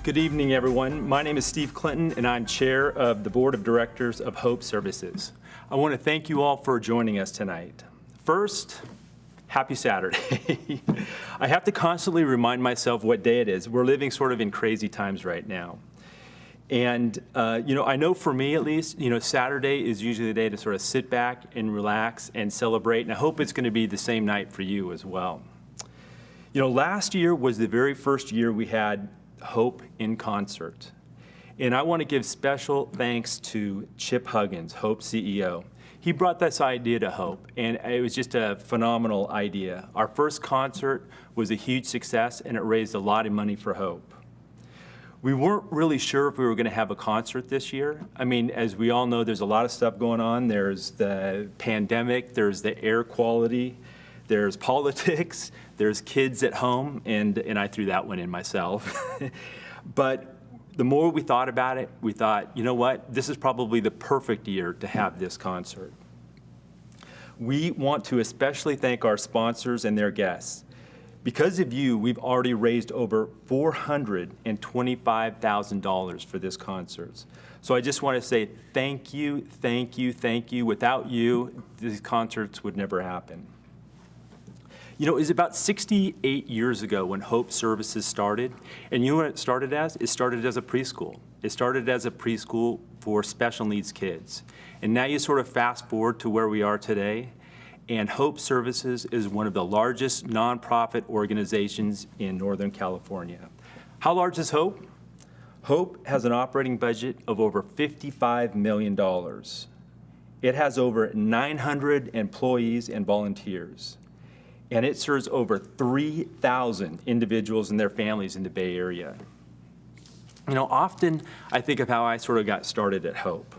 Good evening, everyone. My name is Steve Clinton, and I'm chair of the Board of Directors of Hope Services. I want to thank you all for joining us tonight. First, happy Saturday. I have to constantly remind myself what day it is. We're living sort of in crazy times right now. And, I know for me at least, Saturday is usually the day to sort of sit back and relax and celebrate, and I hope it's going to be the same night for you as well. Last year was the very first year we had Hope in concert. And I want to give special thanks to Chip Huggins, Hope's CEO. He brought this idea to Hope, and it was just a phenomenal idea. Our first concert was a huge success, and it raised a lot of money for Hope. We weren't really sure if we were going to have a concert this year. I mean, as we all know, there's a lot of stuff going on. There's the pandemic, there's the air quality, there's politics, there's kids at home, and I threw that one in myself. But the more we thought about it, we thought, you know what, this is probably the perfect year to have this concert. We want to especially thank our sponsors and their guests. Because of you, we've already raised over $425,000 for this concert. So I just want to say thank you, thank you, thank you. Without you, these concerts would never happen. It was about 68 years ago when Hope Services started. And you know what it started as? It started as a preschool. It started as a preschool for special needs kids. And now you sort of fast forward to where we are today. And Hope Services is one of the largest nonprofit organizations in Northern California. How large is Hope? Hope has an operating budget of over $55 million. It has over 900 employees and volunteers. And it serves over 3,000 individuals and their families in the Bay Area. Often I think of how I sort of got started at Hope.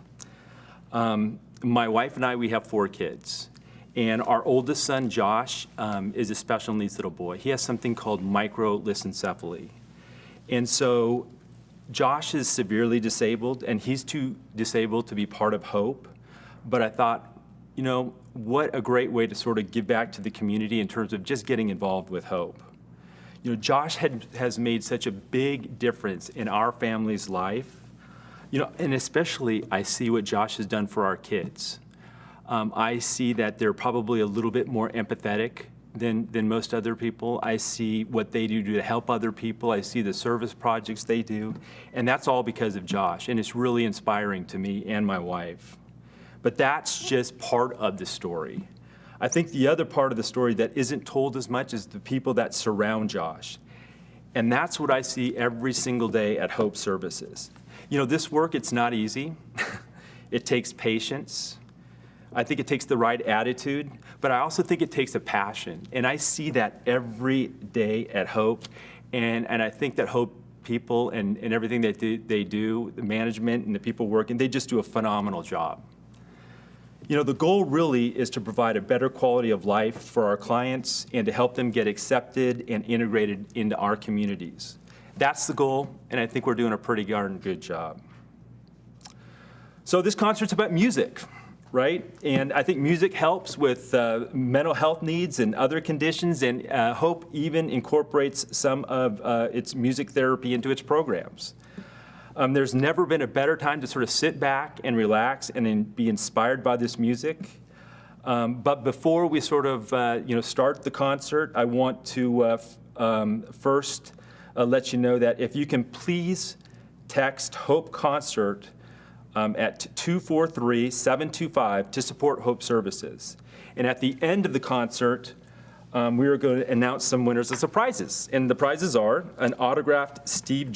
My wife and I, we have 4 kids. And our oldest son, Josh, is a special needs little boy. He has something called microlissencephaly. And so Josh is severely disabled, and he's too disabled to be part of Hope. But I thought, what a great way to sort of give back to the community in terms of just getting involved with Hope. Josh has made such a big difference in our family's life. And especially I see what Josh has done for our kids. I see that they're probably a little bit more empathetic than most other people. I see what they do to help other people. I see the service projects they do. And that's all because of Josh. And it's really inspiring to me and my wife. But that's just part of the story. I think the other part of the story that isn't told as much is the people that surround Josh. And that's what I see every single day at Hope Services. This work, it's not easy. It takes patience. I think it takes the right attitude, but I also think it takes a passion. And I see that every day at Hope. And I think that Hope people and everything that they do, the management and the people working, they just do a phenomenal job. The goal really is to provide a better quality of life for our clients and to help them get accepted and integrated into our communities. That's the goal, and I think we're doing a pretty darn good job. So this concert's about music, right? And I think music helps with mental health needs and other conditions, and Hope even incorporates some of its music therapy into its programs. There's never been a better time to sort of sit back and relax and be inspired by this music. But before we sort of start the concert, I want to first let you know that if you can please text Hope Concert at 243-725 to support Hope Services. And at the end of the concert, we are going to announce some winners of some prizes. And the prizes are an autographed Steve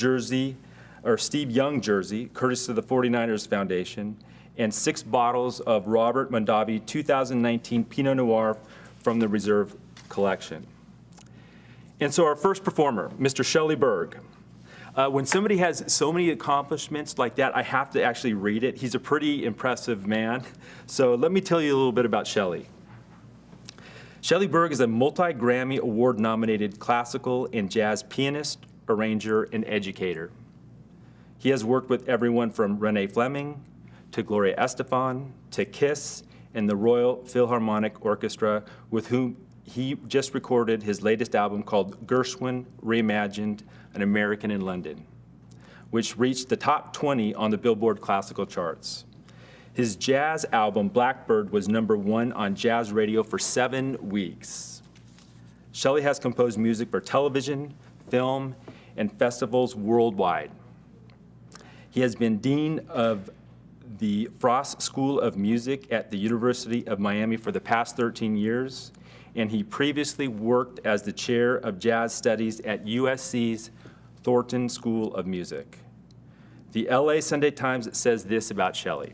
Young jersey, courtesy of the 49ers Foundation, and 6 bottles of Robert Mondavi 2019 Pinot Noir from the Reserve Collection. And so our first performer, Mr. Shelley Berg. When somebody has so many accomplishments like that, I have to actually read it. He's a pretty impressive man. So let me tell you a little bit about Shelley. Shelley Berg is a multi-Grammy Award-nominated classical and jazz pianist, arranger, and educator. He has worked with everyone from Renee Fleming to Gloria Estefan to Kiss and the Royal Philharmonic Orchestra, with whom he just recorded his latest album called Gershwin Reimagined, An American in London, which reached the top 20 on the Billboard classical charts. His jazz album, Blackbird, was #1 on jazz radio for 7 weeks. Shelley has composed music for television, film, and festivals worldwide. He has been Dean of the Frost School of Music at the University of Miami for the past 13 years, and he previously worked as the chair of jazz studies at USC's Thornton School of Music. The LA Sunday Times says this about Shelley.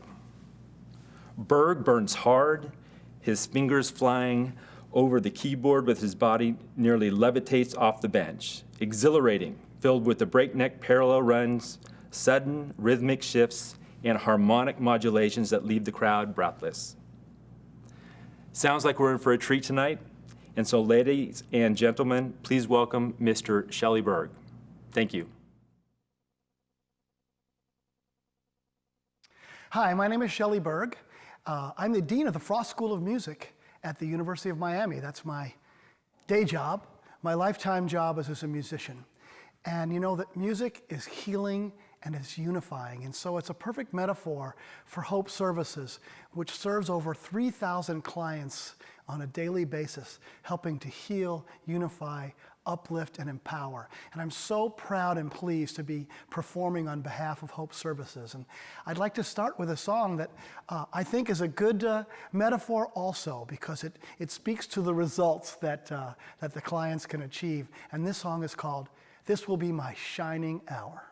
Berg burns hard, his fingers flying over the keyboard with his body nearly levitates off the bench. Exhilarating, filled with the breakneck parallel runs, sudden rhythmic shifts, and harmonic modulations that leave the crowd breathless. Sounds like we're in for a treat tonight. And so ladies and gentlemen, please welcome Mr. Shelley Berg. Thank you. Hi, my name is Shelley Berg. I'm the Dean of the Frost School of Music at the University of Miami. That's my day job. My lifetime job is as a musician. And you know that music is healing and it's unifying. And so it's a perfect metaphor for Hope Services, which serves over 3,000 clients on a daily basis, helping to heal, unify, uplift, and empower. And I'm so proud and pleased to be performing on behalf of Hope Services. And I'd like to start with a song that I think is a good metaphor also, because it speaks to the results that the clients can achieve. And this song is called "This Will Be My Shining Hour."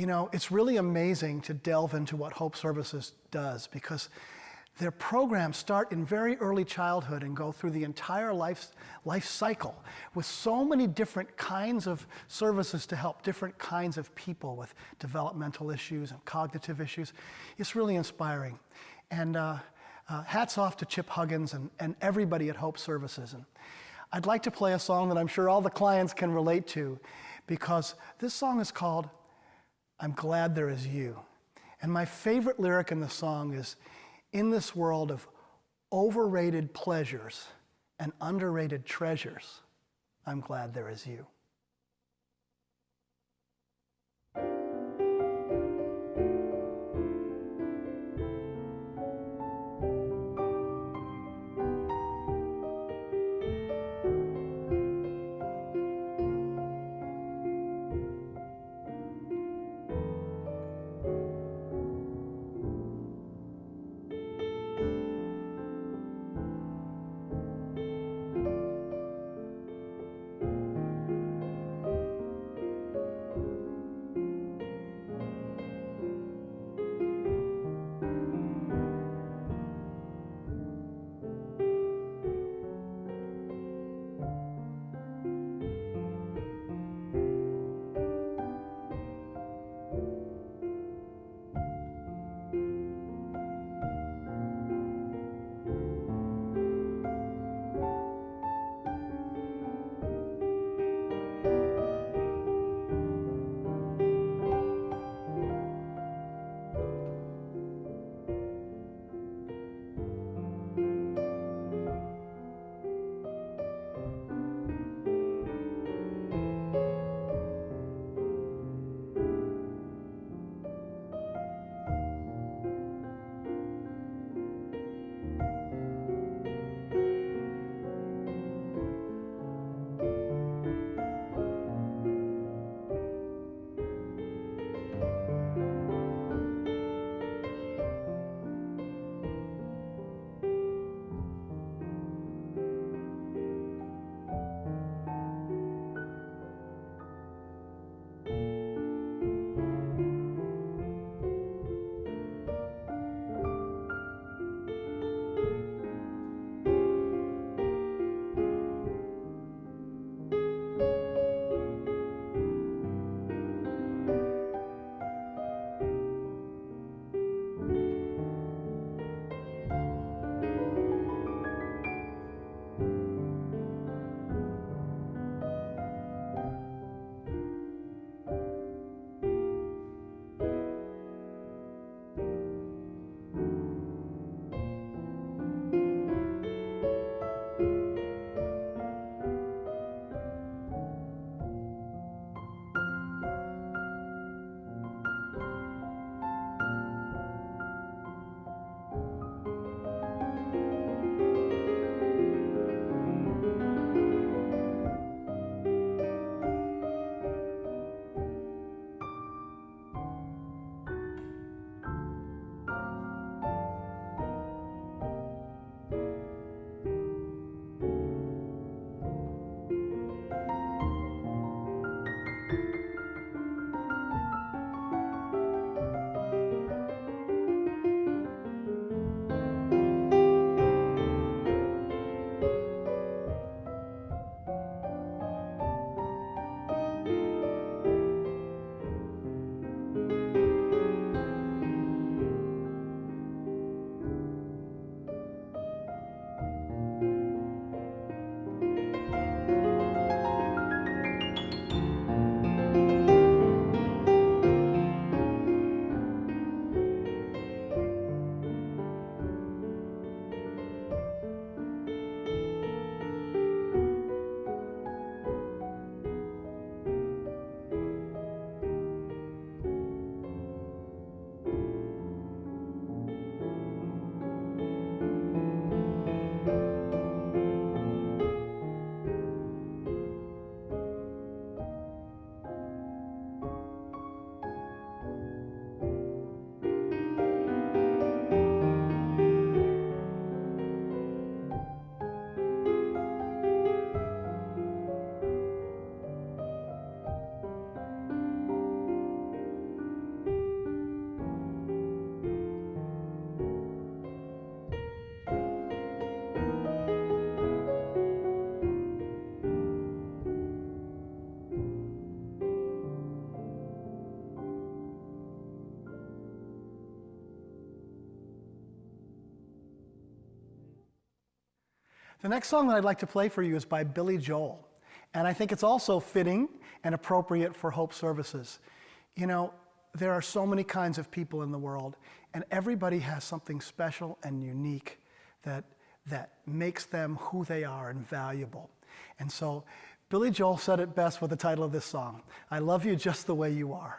You know, it's really amazing to delve into what Hope Services does, because their programs start in very early childhood and go through the entire life cycle with so many different kinds of services to help different kinds of people with developmental issues and cognitive issues. It's really inspiring. And hats off to Chip Huggins and everybody at Hope Services. And I'd like to play a song that I'm sure all the clients can relate to, because this song is called I'm Glad There Is You. And my favorite lyric in the song is, in this world of overrated pleasures and underrated treasures, I'm glad there is you. The next song that I'd like to play for you is by Billy Joel. And I think it's also fitting and appropriate for Hope Services. You know, there are so many kinds of people in the world, and everybody has something special and unique that makes them who they are and valuable. And so Billy Joel said it best with the title of this song, I Love You Just the Way You Are.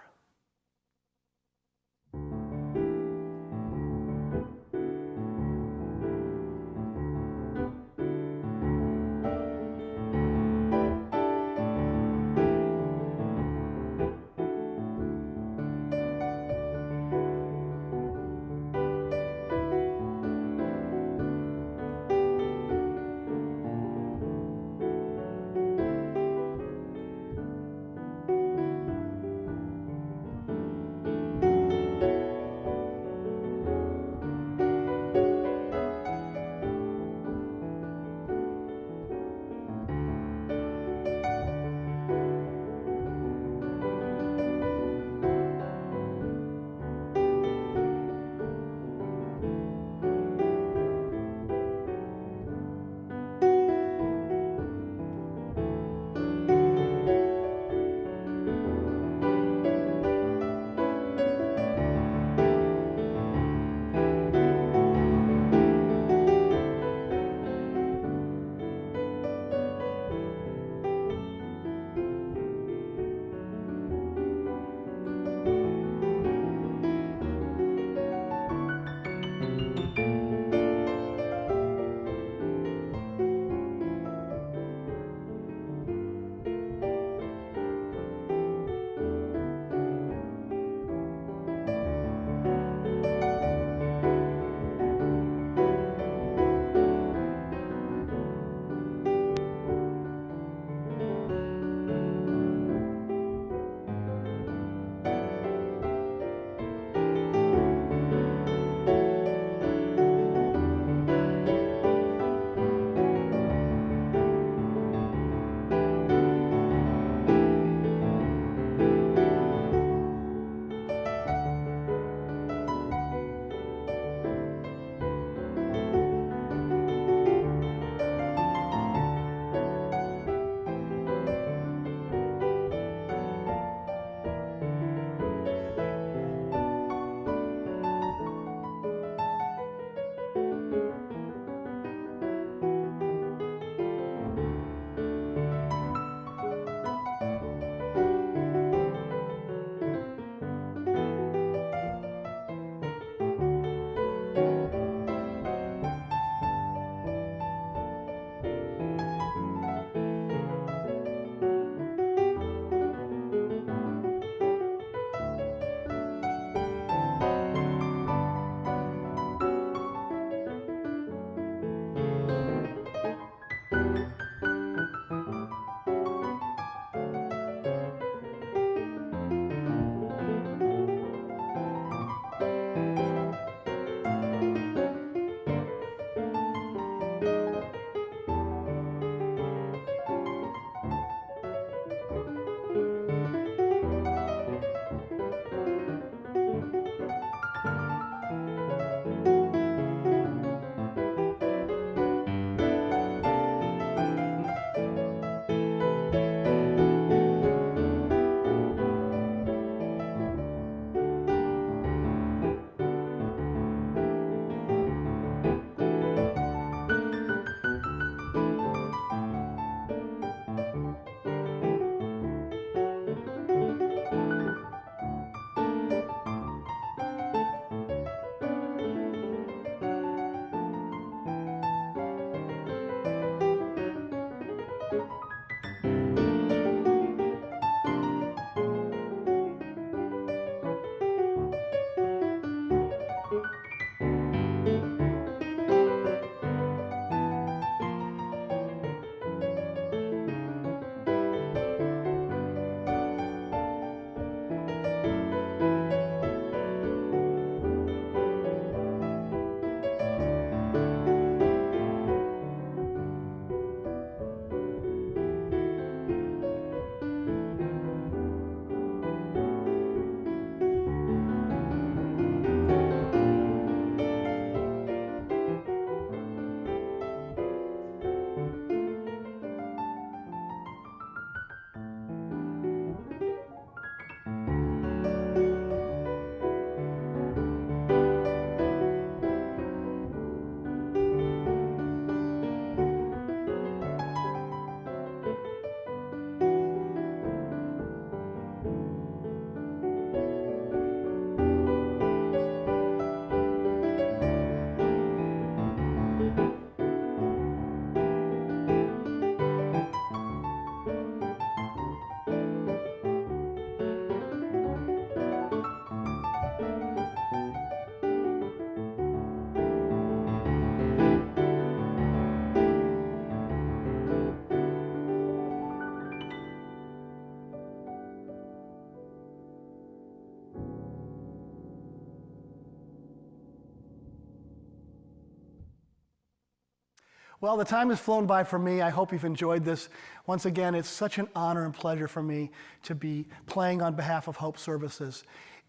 Well, the time has flown by for me. I hope you've enjoyed this. Once again, it's such an honor and pleasure for me to be playing on behalf of Hope Services.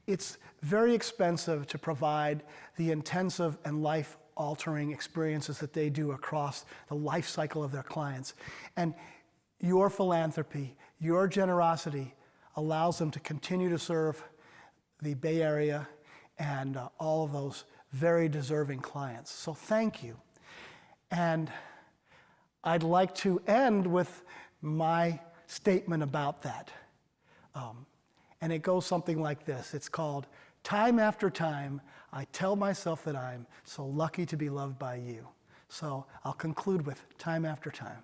It's very expensive to provide the intensive and life-altering experiences that they do across the life cycle of their clients. And your philanthropy, your generosity allows them to continue to serve the Bay Area and all of those very deserving clients. So thank you. And I'd like to end with my statement about that. And it goes something like this. It's called, "Time after time, I tell myself that I'm so lucky to be loved by you." So I'll conclude with time after time.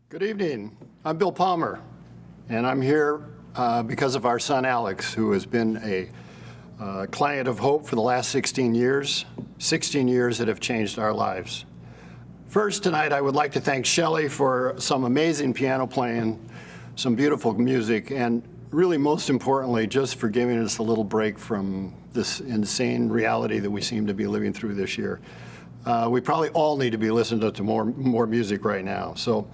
Good evening. I'm Bill Palmer, and I'm here because of our son Alex, who has been a client of Hope for the last 16 years that have changed our lives. First, tonight, I would like to thank Shelley for some amazing piano playing, some beautiful music, and really, most importantly, just for giving us a little break from this insane reality that we seem to be living through this year. We probably all need to be listening to more music right now. So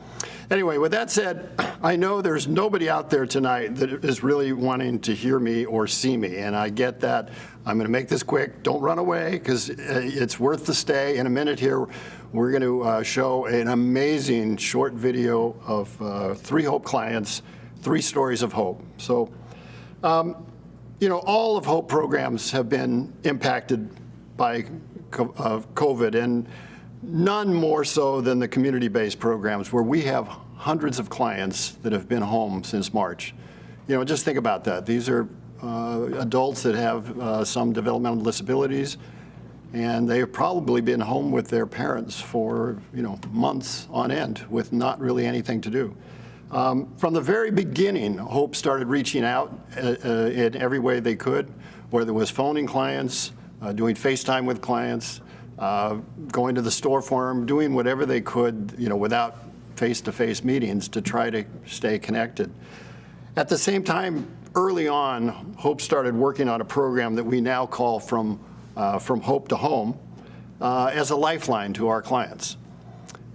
anyway, with that said, I know there's nobody out there tonight that is really wanting to hear me or see me, and I get that. I'm going to make this quick. Don't run away, because it's worth the stay. In a minute here, we're going to show an amazing short video of 3 Hope clients, 3 stories of hope. So, you know, all of Hope programs have been impacted by COVID, and none more so than the community-based programs, where we have hundreds of clients that have been home since March. You know, just think about that. These are adults that have some developmental disabilities, and they have probably been home with their parents for, you know, months on end with not really anything to do. From the very beginning, Hope started reaching out in every way they could, whether it was phoning clients, doing FaceTime with clients, going to the store for them, doing whatever they could, you know, without face-to-face meetings to try to stay connected. At the same time, early on, Hope started working on a program that we now call From Hope to Home as a lifeline to our clients.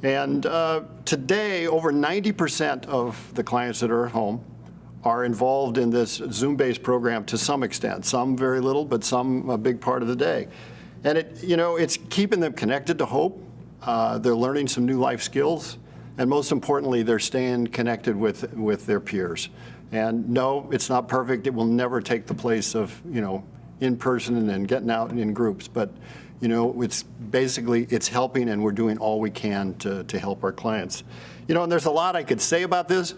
And today, over 90% of the clients that are at home are involved in this Zoom-based program to some extent. Some very little, but some a big part of the day. And it, you know, it's keeping them connected to Hope. They're learning some new life skills, and most importantly, they're staying connected with their peers. And no, it's not perfect. It will never take the place of, you know, in person and getting out in groups. But, you know, it's basically, it's helping, and we're doing all we can to help our clients. You know, and there's a lot I could say about this,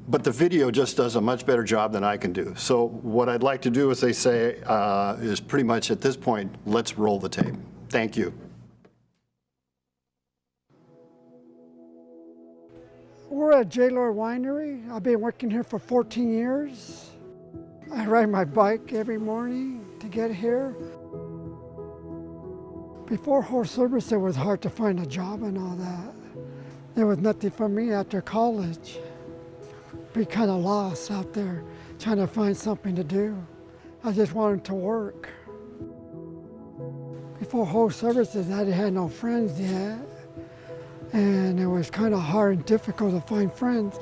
but the video just does a much better job than I can do. So what I'd like to do, as they say, is pretty much at this point, let's roll the tape. Thank you. We're at J-Lord Winery. I've been working here for 14 years. I ride my bike every morning to get here. Before horse service, it was hard to find a job and all that. There was nothing for me after college. Be kind of lost out there, trying to find something to do. I just wanted to work. Before horse services, I had no friends yet. And it was kind of hard and difficult to find friends.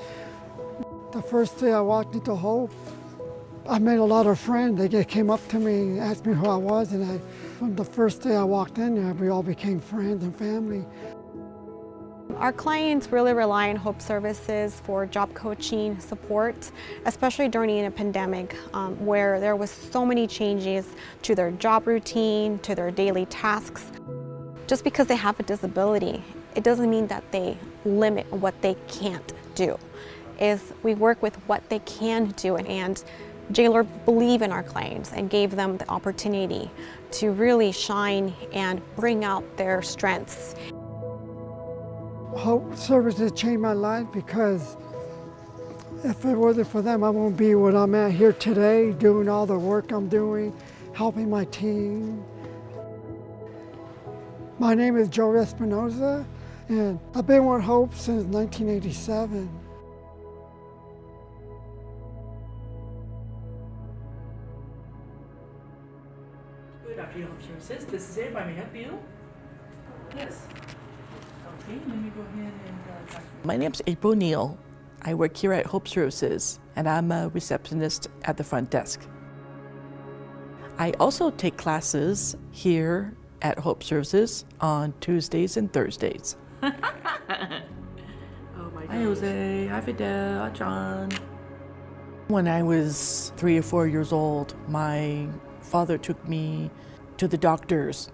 The first day I walked into Hope, I made a lot of friends. They just came up to me, asked me who I was, and from the first day I walked in there, we all became friends and family. Our clients really rely on Hope Services for job coaching support, especially during a pandemic where there was so many changes to their job routine, to their daily tasks. Just because they have a disability, it doesn't mean that they limit what they can't do. We work with what they can do, and J-Lord believe in our clients and gave them the opportunity to really shine and bring out their strengths. Hope Services changed my life because if it wasn't for them, I won't be what I'm at here today, doing all the work I'm doing, helping my team. My name is Joe Espinoza, and I've been with Hope since 1987. Good afternoon, Hope Services. This is it. May I help you? Yes. Okay, let me go ahead and talk to you. My name's April Neal. I work here at Hope Services, and I'm a receptionist at the front desk. I also take classes here at Hope Services on Tuesdays and Thursdays. Oh my God. Hi, Jose. Hi, Fidel. Hi, John. When I was 3 or 4 years old, my father took me to the doctors,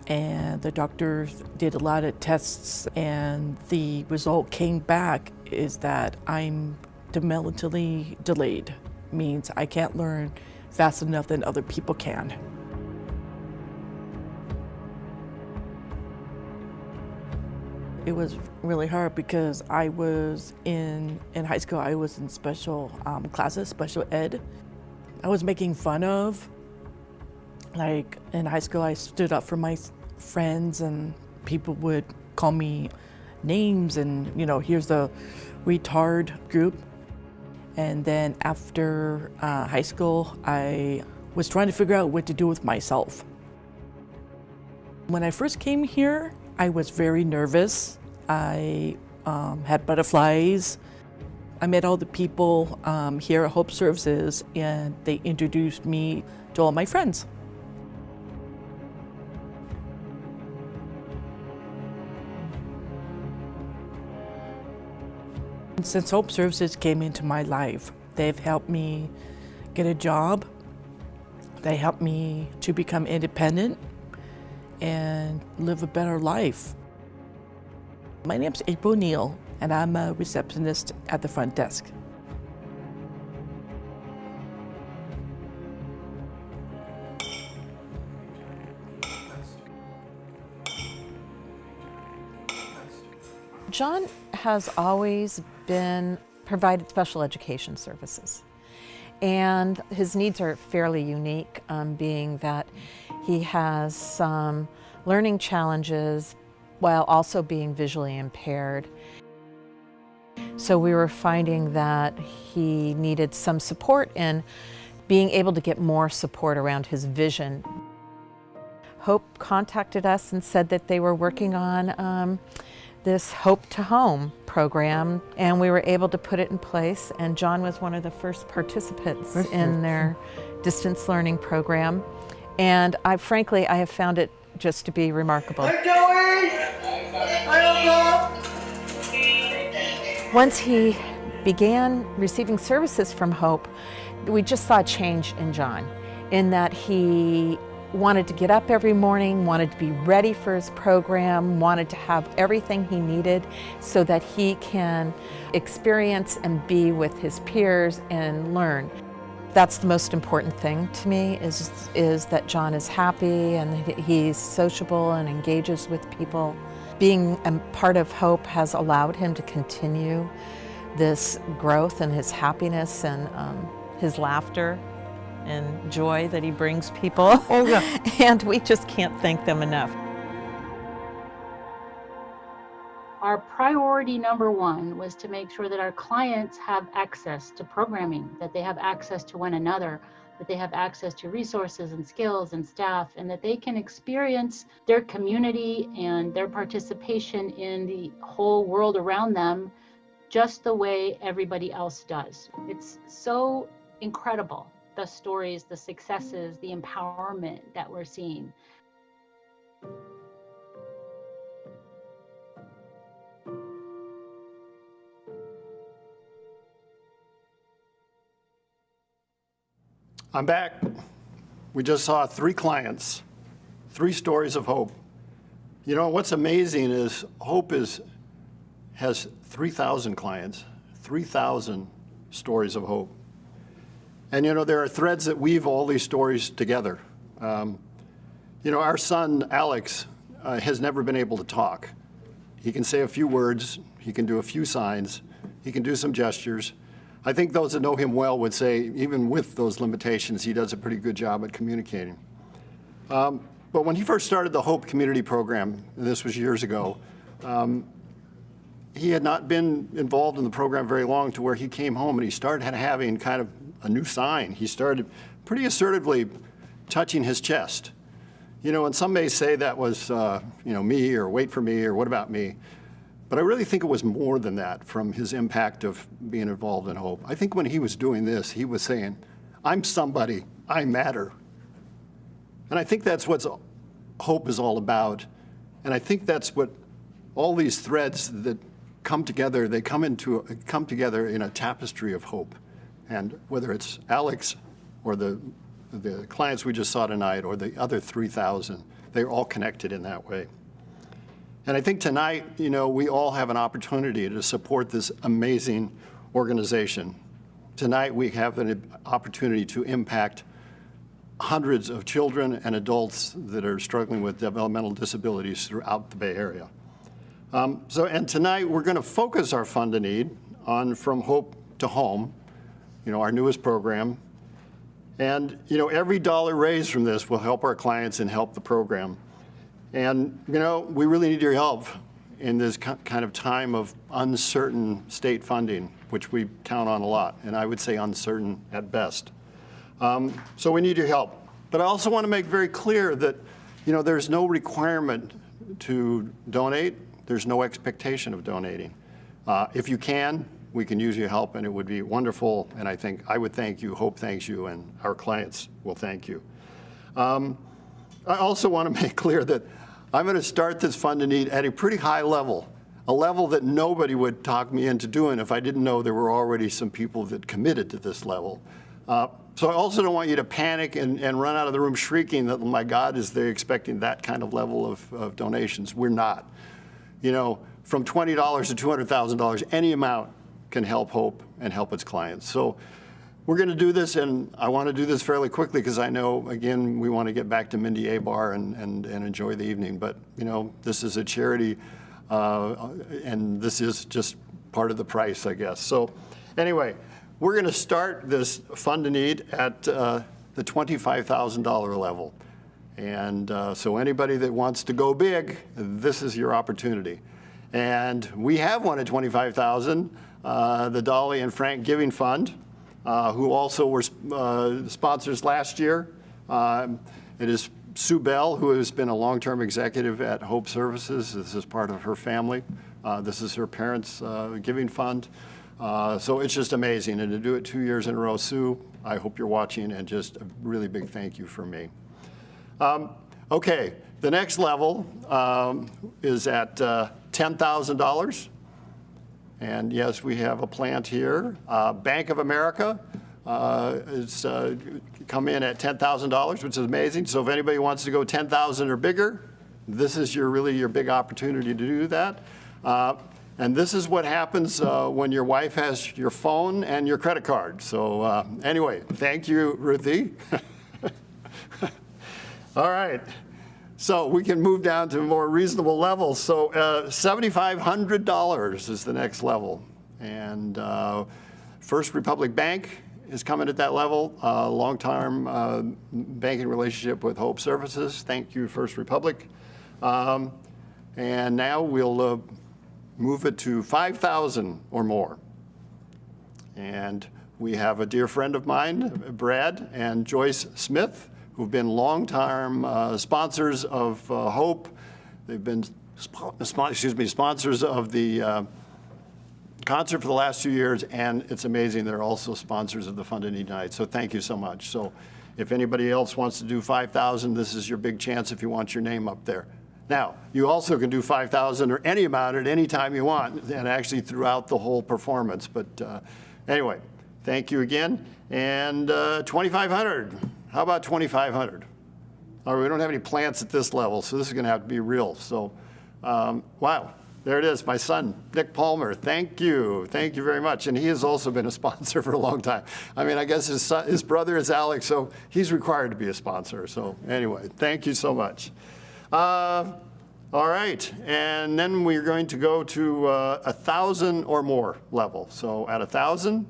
and the doctors did a lot of tests, and the result came back is that I'm developmentally delayed. Means I can't learn fast enough than other people can. It was really hard because I was in high school, I was in special classes, special ed. I was making fun of. Like in high school, I stood up for my friends and people would call me names and, here's the retard group. And then after high school, I was trying to figure out what to do with myself. When I first came here, I was very nervous. I had butterflies. I met all the people here at Hope Services, and they introduced me to all my friends. Since Hope Services came into my life, they've helped me get a job. They helped me to become independent and live a better life. My name's April Neal, and I'm a receptionist at the front desk. John has always provided special education services. And his needs are fairly unique, being that he has some learning challenges while also being visually impaired. So we were finding that he needed some support in being able to get more support around his vision. Hope contacted us and said that they were working on this Hope to Home program, and we were able to put it in place, and John was one of the first participants in their distance learning program. And frankly, I have found it just to be remarkable. Once he began receiving services from Hope, we just saw a change in John, in that he wanted to get up every morning, wanted to be ready for his program, wanted to have everything he needed so that he can experience and be with his peers and learn. That's the most important thing to me, is that John is happy and he's sociable and engages with people. Being a part of Hope has allowed him to continue this growth and his happiness and his laughter and joy that he brings people. Oh, yeah. And we just can't thank them enough. Our priority number one was to make sure that our clients have access to programming, that they have access to one another, that they have access to resources and skills and staff, and that they can experience their community and their participation in the whole world around them just the way everybody else does. It's so incredible, the stories, the successes, the empowerment that we're seeing. I'm back. We just saw 3 clients, 3 stories of hope. You know, what's amazing is Hope has 3,000 clients, 3,000 stories of hope. And you know, there are threads that weave all these stories together. You know, our son, Alex, has never been able to talk. He can say a few words, he can do a few signs, he can do some gestures. I think those that know him well would say, even with those limitations, he does a pretty good job at communicating. But when he first started the Hope Community Program, and this was years ago, he had not been involved in the program very long, to where he came home and he started having kind of a new sign. He started pretty assertively touching his chest. You know, and some may say that was, you know, me, or wait for me, or what about me? But I really think it was more than that from his impact of being involved in Hope. I think when he was doing this, he was saying, I'm somebody, I matter. And I think that's what Hope is all about. And I think that's what all these threads that come together, they come together in a tapestry of hope. And whether it's Alex or the clients we just saw tonight, or the other 3,000, they're all connected in that way. And I think tonight, you know, we all have an opportunity to support this amazing organization. Tonight, we have an opportunity to impact hundreds of children and adults that are struggling with developmental disabilities throughout the Bay Area. And tonight we're going to focus our Fund a Need on From Hope to Home, our newest program. And every dollar raised from this will help our clients and help the program. And we really need your help in this kind of time of uncertain state funding, which we count on a lot, and I would say uncertain at best. So we need your help. But I also want to make very clear that there's no requirement to donate. There's no expectation of donating. If you can, we can use your help, and it would be wonderful. And I would thank you, Hope thanks you, and our clients will thank you. I also want to make clear that I'm going to start this Fund a Need at a pretty high level, a level that nobody would talk me into doing if I didn't know there were already some people that committed to this level. So I also don't want you to panic and run out of the room shrieking that, oh my God, is they expecting that kind of level of donations? We're not. From $20 to $200,000, any amount can help Hope and help its clients. So we're going to do this, and I want to do this fairly quickly because I know, again, we want to get back to Mindy Abar and enjoy the evening. But, this is a charity, and this is just part of the price, I guess. So anyway, we're going to start this Fund a Need at the $25,000 level. And so anybody that wants to go big, this is your opportunity. And we have one at $25,000, the Dolly and Frank Giving Fund, who also were sponsors last year. It is Sue Bell, who has been a long-term executive at Hope Services. This is part of her family. This is her parents' giving fund. So it's just amazing. And to do it 2 years in a row, Sue, I hope you're watching, and just a really big thank you from me. Okay, the next level is at $10,000. And yes, we have a plant here. Bank of America is come in at $10,000, which is amazing. So if anybody wants to go 10,000 or bigger, this is really your big opportunity to do that. And this is what happens when your wife has your phone and your credit card. So anyway, thank you, Ruthie. All right. So we can move down to more reasonable levels. So $7,500 is the next level. And First Republic Bank is coming at that level, long-term banking relationship with Hope Services. Thank you, First Republic. And now we'll move it to $5,000 or more. And we have a dear friend of mine, Brad and Joyce Smith, who've been long-term sponsors of Hope. They've been sponsors of the concert for the last 2 years, and it's amazing they're also sponsors of the Fund a Need Night. So thank you so much. So if anybody else wants to do $5,000, this is your big chance if you want your name up there. Now, you also can do $5,000 or any amount at any time you want, and actually throughout the whole performance. But anyway, thank you again. And $2,500. How about $2,500? All right, we don't have any plants at this level, so this is going to have to be real. So, wow, there it is, my son, Nick Palmer. Thank you very much. And he has also been a sponsor for a long time. I mean, I guess his brother is Alex, so he's required to be a sponsor. So anyway, thank you so much. All right, and then we're going to go to 1,000 or more level. So at 1,000,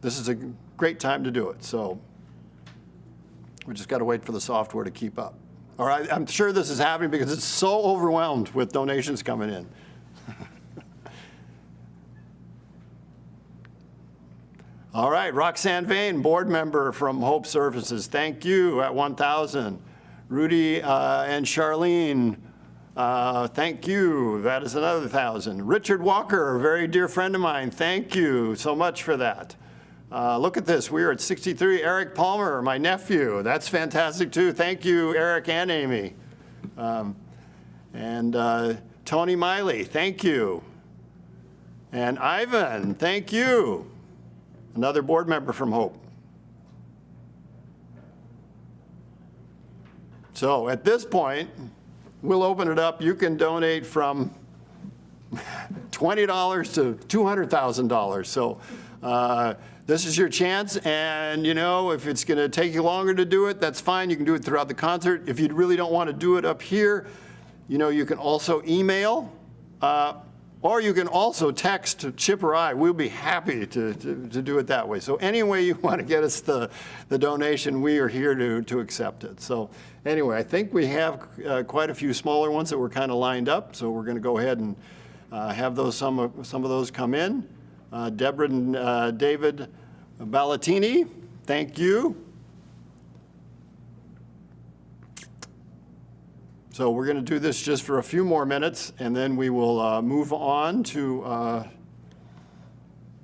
this is a great time to do it. So we just got to wait for the software to keep up. All right, I'm sure this is happening because it's so overwhelmed with donations coming in. All right, Roxanne Vane, board member from Hope Services. Thank you at 1,000. Rudy and Charlene, thank you. That is another 1,000. Richard Walker, a very dear friend of mine. Thank you so much for that. Look at this. We are at 63. Eric Palmer, my nephew. That's fantastic, too. Thank you, Eric and Amy. And Tony Miley, thank you. And Ivan, thank you. Another board member from Hope. So at this point, we'll open it up. You can donate from $20 to $200,000. So this is your chance, and if it's going to take you longer to do it, that's fine. You can do it throughout the concert. If you really don't want to do it up here, You know, you can also email, or you can also text Chip or I. We'll be happy to do it that way. So any way you want to get us the donation, we are here to accept it. So anyway, I think we have quite a few smaller ones that were kind of lined up. So we're going to go ahead and have those some of those come in. Deborah and David Ballatini, thank you. So we're going to do this just for a few more minutes, and then we will move on to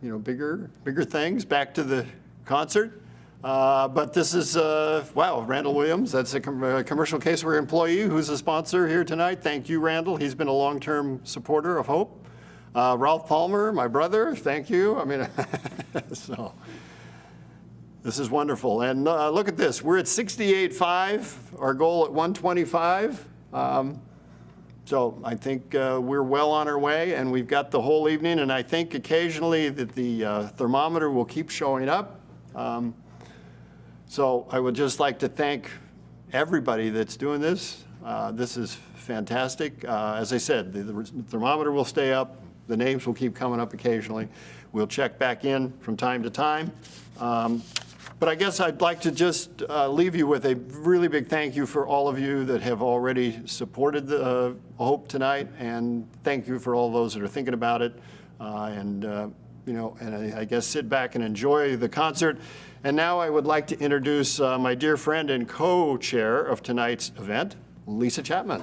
bigger things, back to the concert. But this is, wow, Randall Williams, that's a commercial caseworker employee who's a sponsor here tonight. Thank you, Randall. He's been a long-term supporter of Hope. Ralph Palmer, my brother, thank you. I mean, so this is wonderful. And look at this, we're at 68.5, our goal at 125. So I think we're well on our way, and we've got the whole evening, and I think occasionally that the thermometer will keep showing up. So I would just like to thank everybody that's doing this. This is fantastic. As I said, the thermometer will stay up. The names will keep coming up occasionally. We'll check back in from time to time. But I guess I'd like to just leave you with a really big thank you for all of you that have already supported the Hope tonight, and thank you for all those that are thinking about it, and I guess sit back and enjoy the concert. And now I would like to introduce my dear friend and co-chair of tonight's event, Lisa Chapman.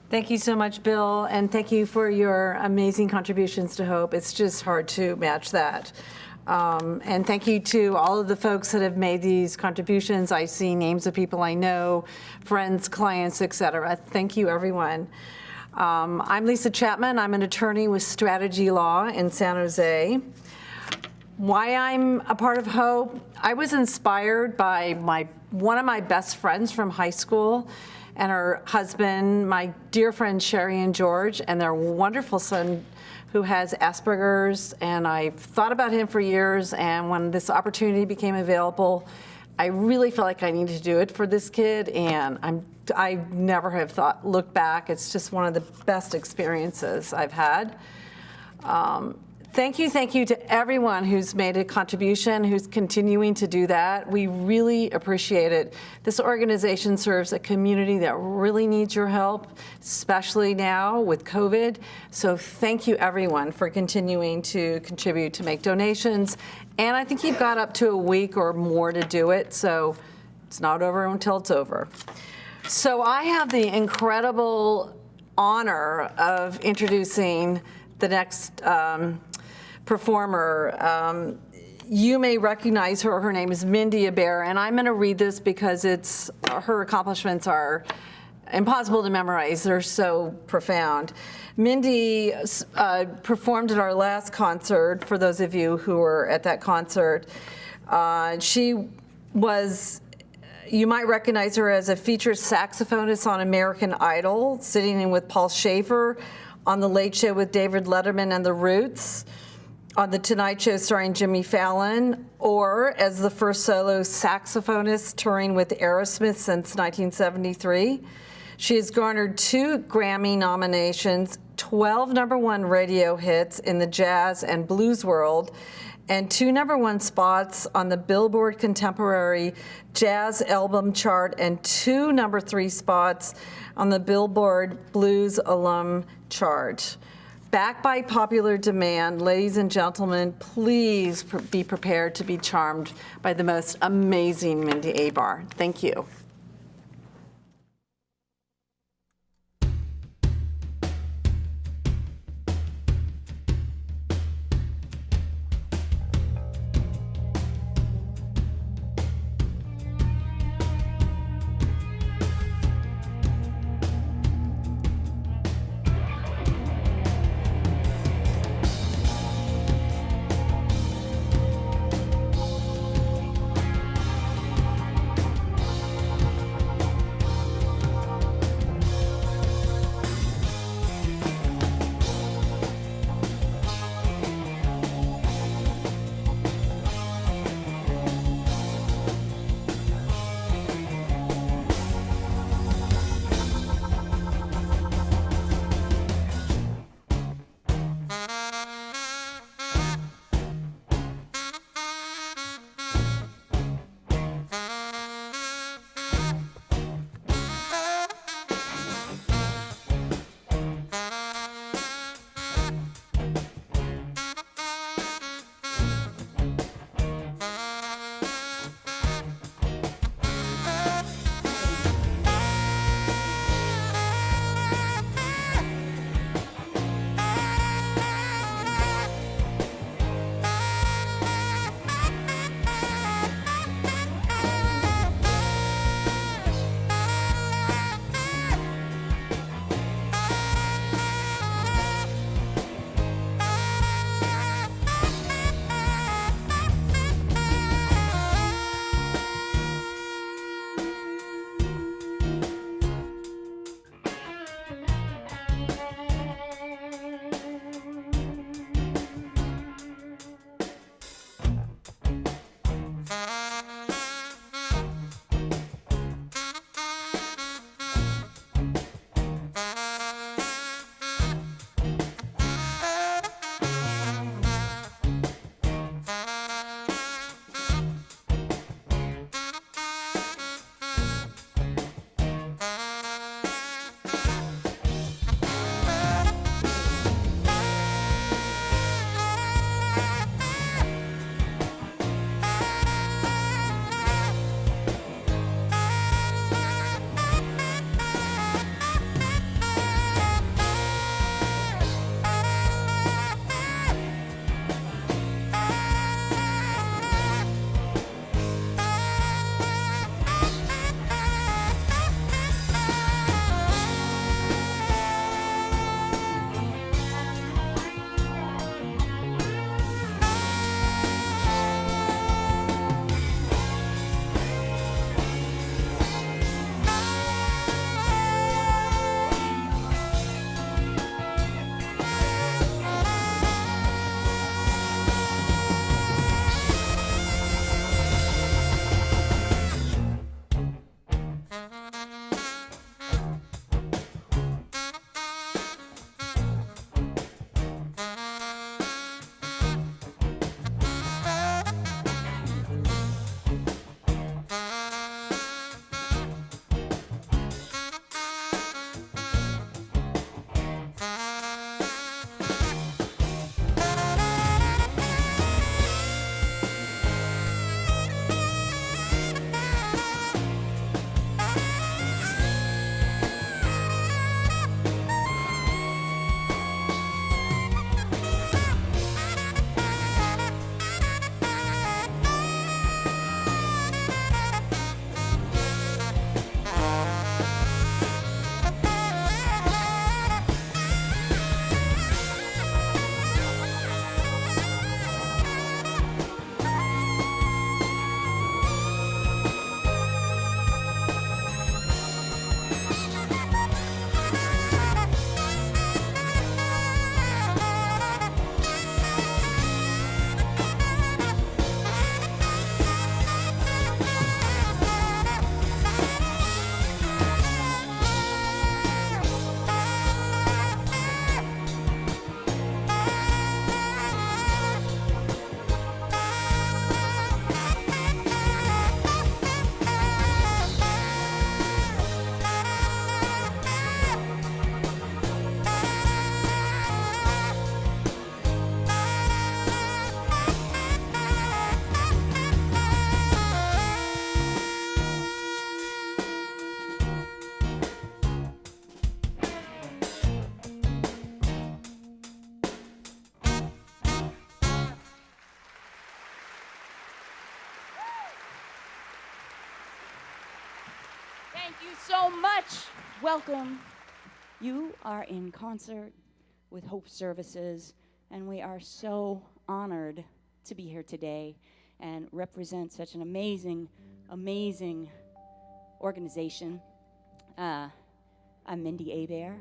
Thank you so much, Bill, and thank you for your amazing contributions to Hope. It's just hard to match that. And thank you to all of the folks that have made these contributions. I see names of people I know, friends, clients, et cetera. Thank you, everyone. I'm Lisa Chapman. I'm an attorney with Strategy Law in San Jose. Why I'm a part of Hope, I was inspired by one of my best friends from high school and her husband, my dear friends Sherry and George, and their wonderful son who has Asperger's. And I've thought about him for years, and when this opportunity became available, I really felt like I needed to do it for this kid, and I never have looked back. It's just one of the best experiences I've had. Thank you to everyone who's made a contribution, who's continuing to do that. We really appreciate it. This organization serves a community that really needs your help, especially now with COVID. So thank you, everyone, for continuing to contribute, to make donations. And I think you've got up to a week or more to do it, so it's not over until it's over. So I have the incredible honor of introducing the next performer. You may recognize her. Her name is Mindy Aber, and I'm going to read this because her accomplishments are impossible to memorize. They're so profound. Mindy performed at our last concert, for those of you who were at that concert. She was, you might recognize her as a featured saxophonist on American Idol, sitting in with Paul Schaefer on The Late Show with David Letterman and The Roots, on The Tonight Show starring Jimmy Fallon, or as the first solo saxophonist touring with Aerosmith since 1973. She has garnered 2 Grammy nominations, 12 #1 radio hits in the jazz and blues world, and 2 #1 spots on the Billboard Contemporary Jazz Album Chart and 2 #3 spots on the Billboard Blues Alum Chart. Backed by popular demand, ladies and gentlemen, please be prepared to be charmed by the most amazing Mindy Aber. Thank you. Thank you so much. Welcome. You are in concert with Hope Services, and we are so honored to be here today and represent such an amazing, amazing organization. I'm Mindy Abair.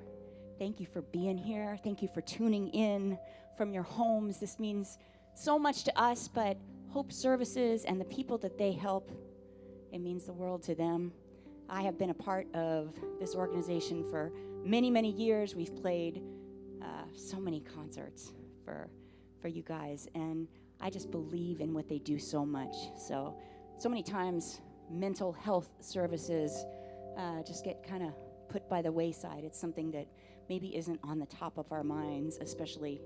Thank you for being here. Thank you for tuning in from your homes. This means so much to us, but Hope Services and the people that they help, it means the world to them. I have been a part of this organization for many, many years. We've played so many concerts for you guys, and I just believe in what they do so much. So many times mental health services just get kind of put by the wayside. It's something that maybe isn't on the top of our minds, especially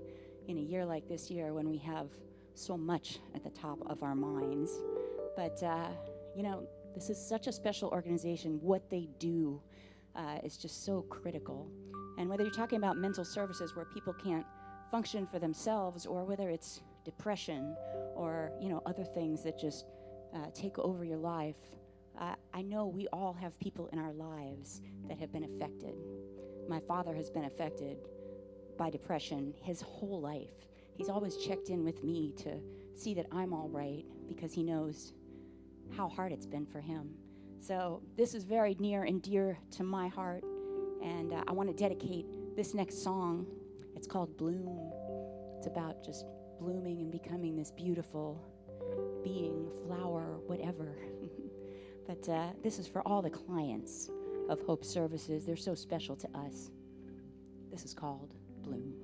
in a year like this year when we have so much at the top of our minds. But, you know, this is such a special organization. What they do is just so critical. And whether you're talking about mental services where people can't function for themselves, or whether it's depression or, you know, other things that just take over your life, I know we all have people in our lives that have been affected. My father has been affected by depression his whole life. He's always checked in with me to see that I'm all right because he knows how hard it's been for him. So this is very near and dear to my heart, and I want to dedicate this next song. It's called Bloom. It's about just blooming and becoming this beautiful being, flower, whatever. But this is for all the clients of Hope Services. They're so special to us. This is called Bloom.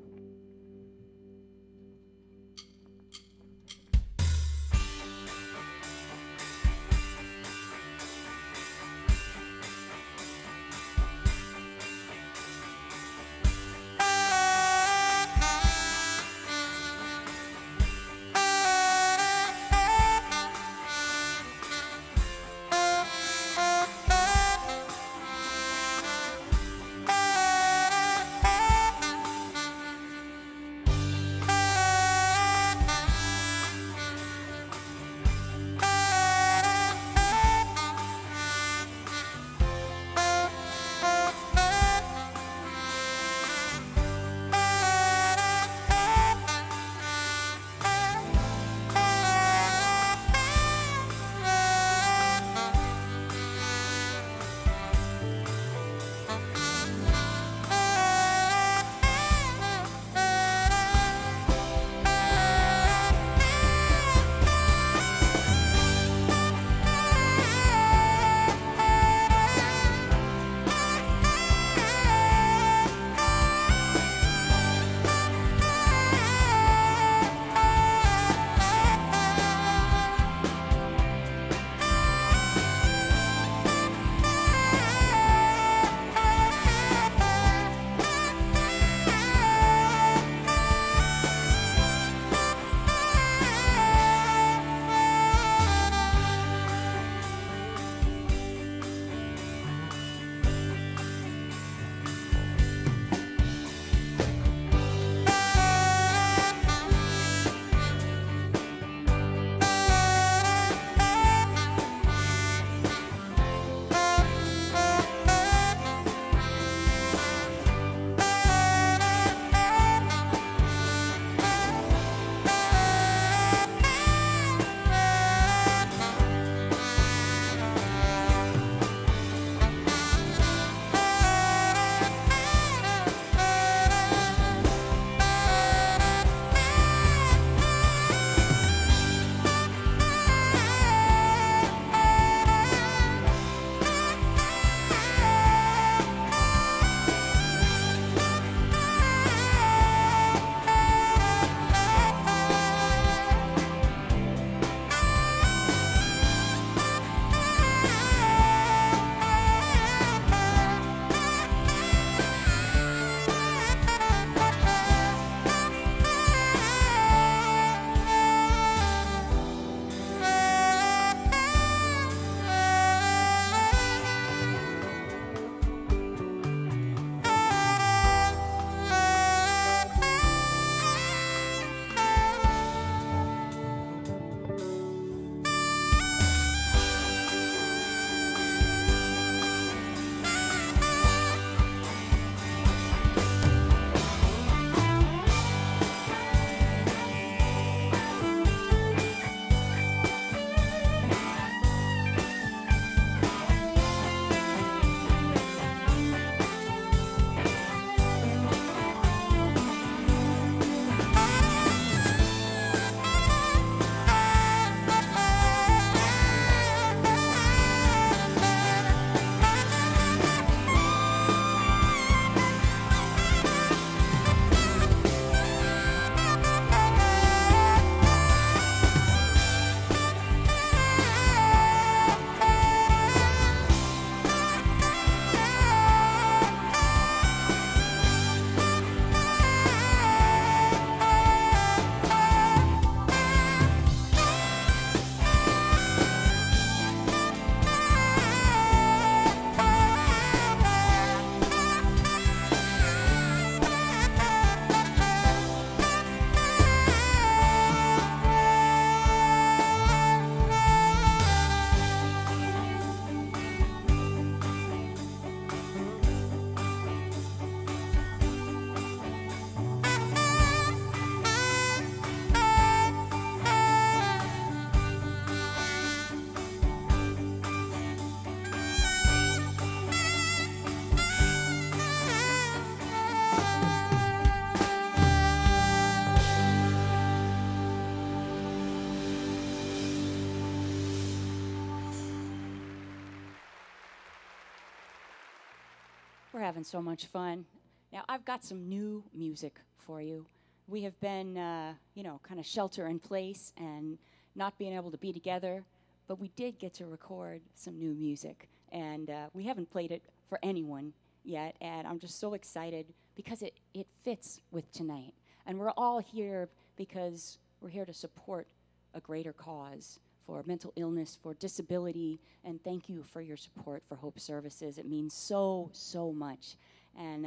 We're having so much fun. Now, I've got some new music for you. We have been, kind of shelter in place and not being able to be together, but we did get to record some new music, and we haven't played it for anyone yet, and I'm just so excited because it fits with tonight. And we're all here because we're here to support a greater cause for mental illness, for disability, and thank you for your support for Hope Services. It means so, so much. And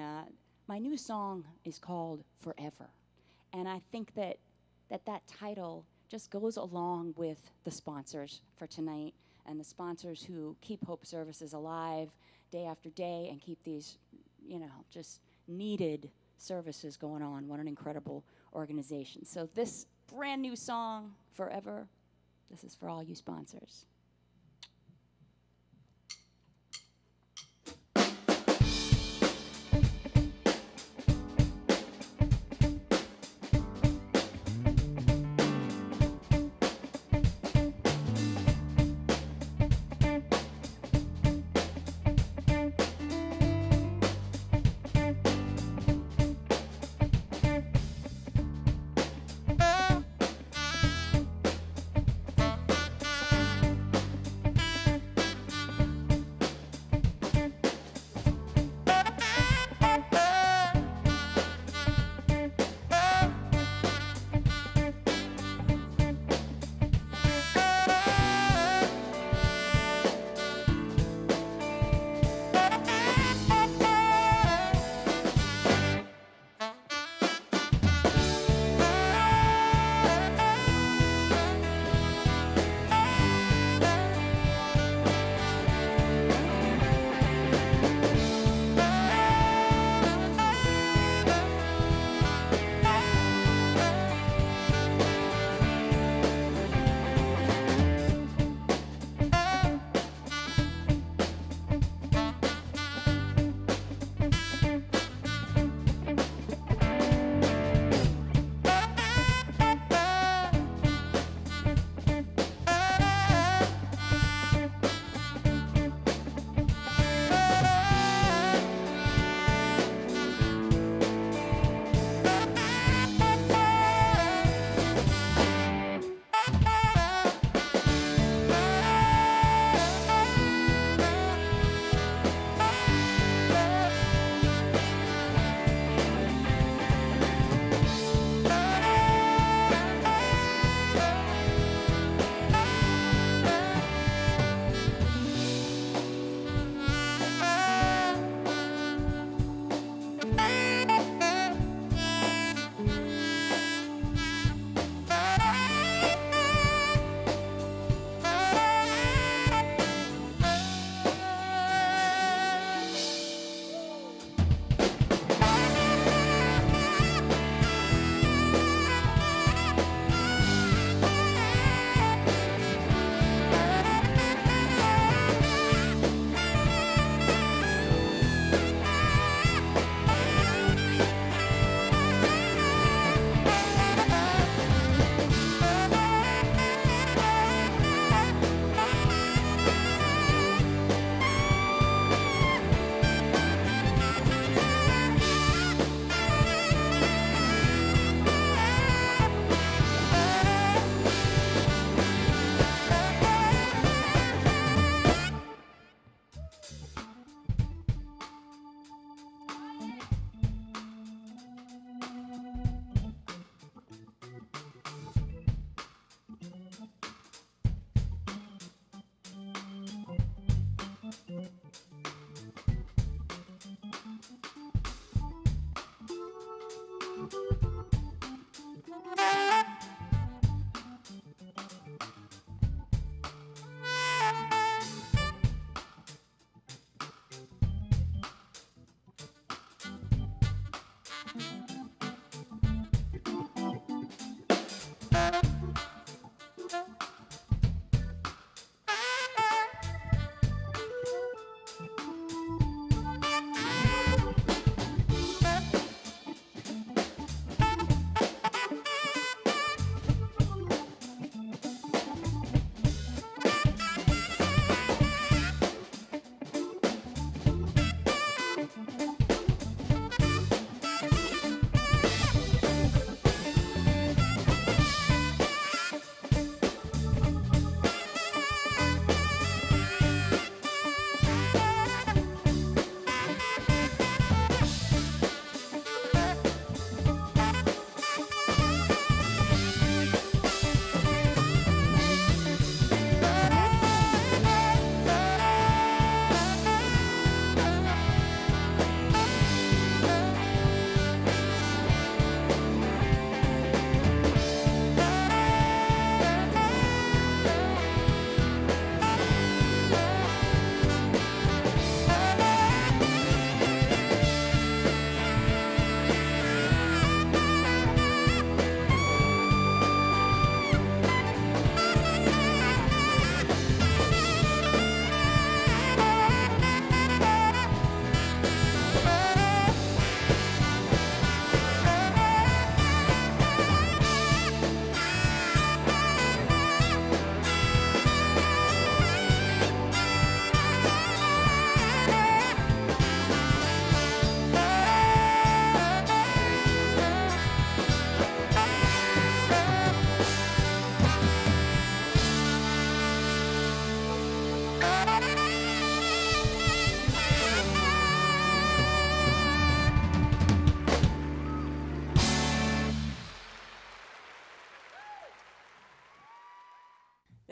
my new song is called Forever. And I think that title just goes along with the sponsors for tonight and the sponsors who keep Hope Services alive day after day and keep these, just needed services going on. What an incredible organization. So this brand new song, Forever, this is for all you sponsors.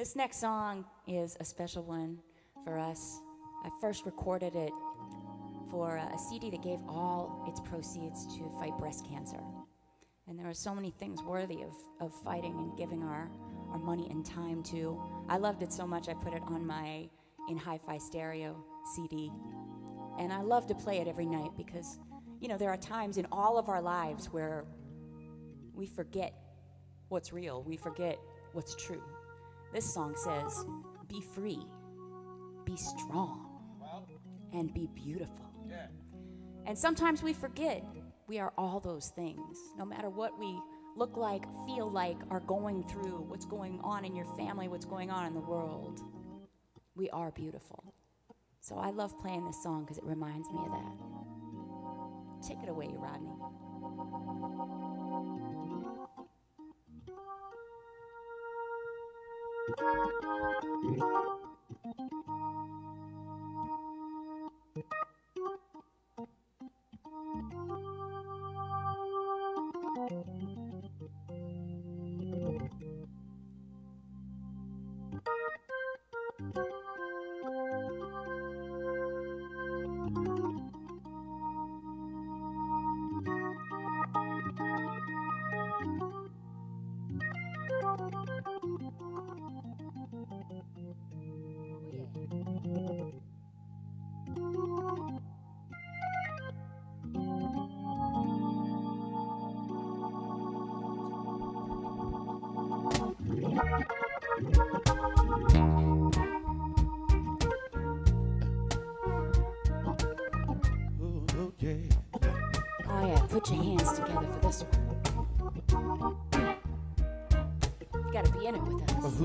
This next song is a special one for us. I first recorded it for a CD that gave all its proceeds to fight breast cancer. And there are so many things worthy of fighting and giving our money and time to. I loved it so much I put it on my In Hi-Fi Stereo CD. And I love to play it every night because, you know, there are times in all of our lives where we forget what's real, we forget what's true. This song says, be free, be strong, and be beautiful. And sometimes we forget we are all those things. No matter what we look like, feel like, are going through, what's going on in your family, what's going on in the world, we are beautiful. So I love playing this song because it reminds me of that. Take it away, Rodney. Oh yeah, put your hands together for this one. You gotta be in it with us.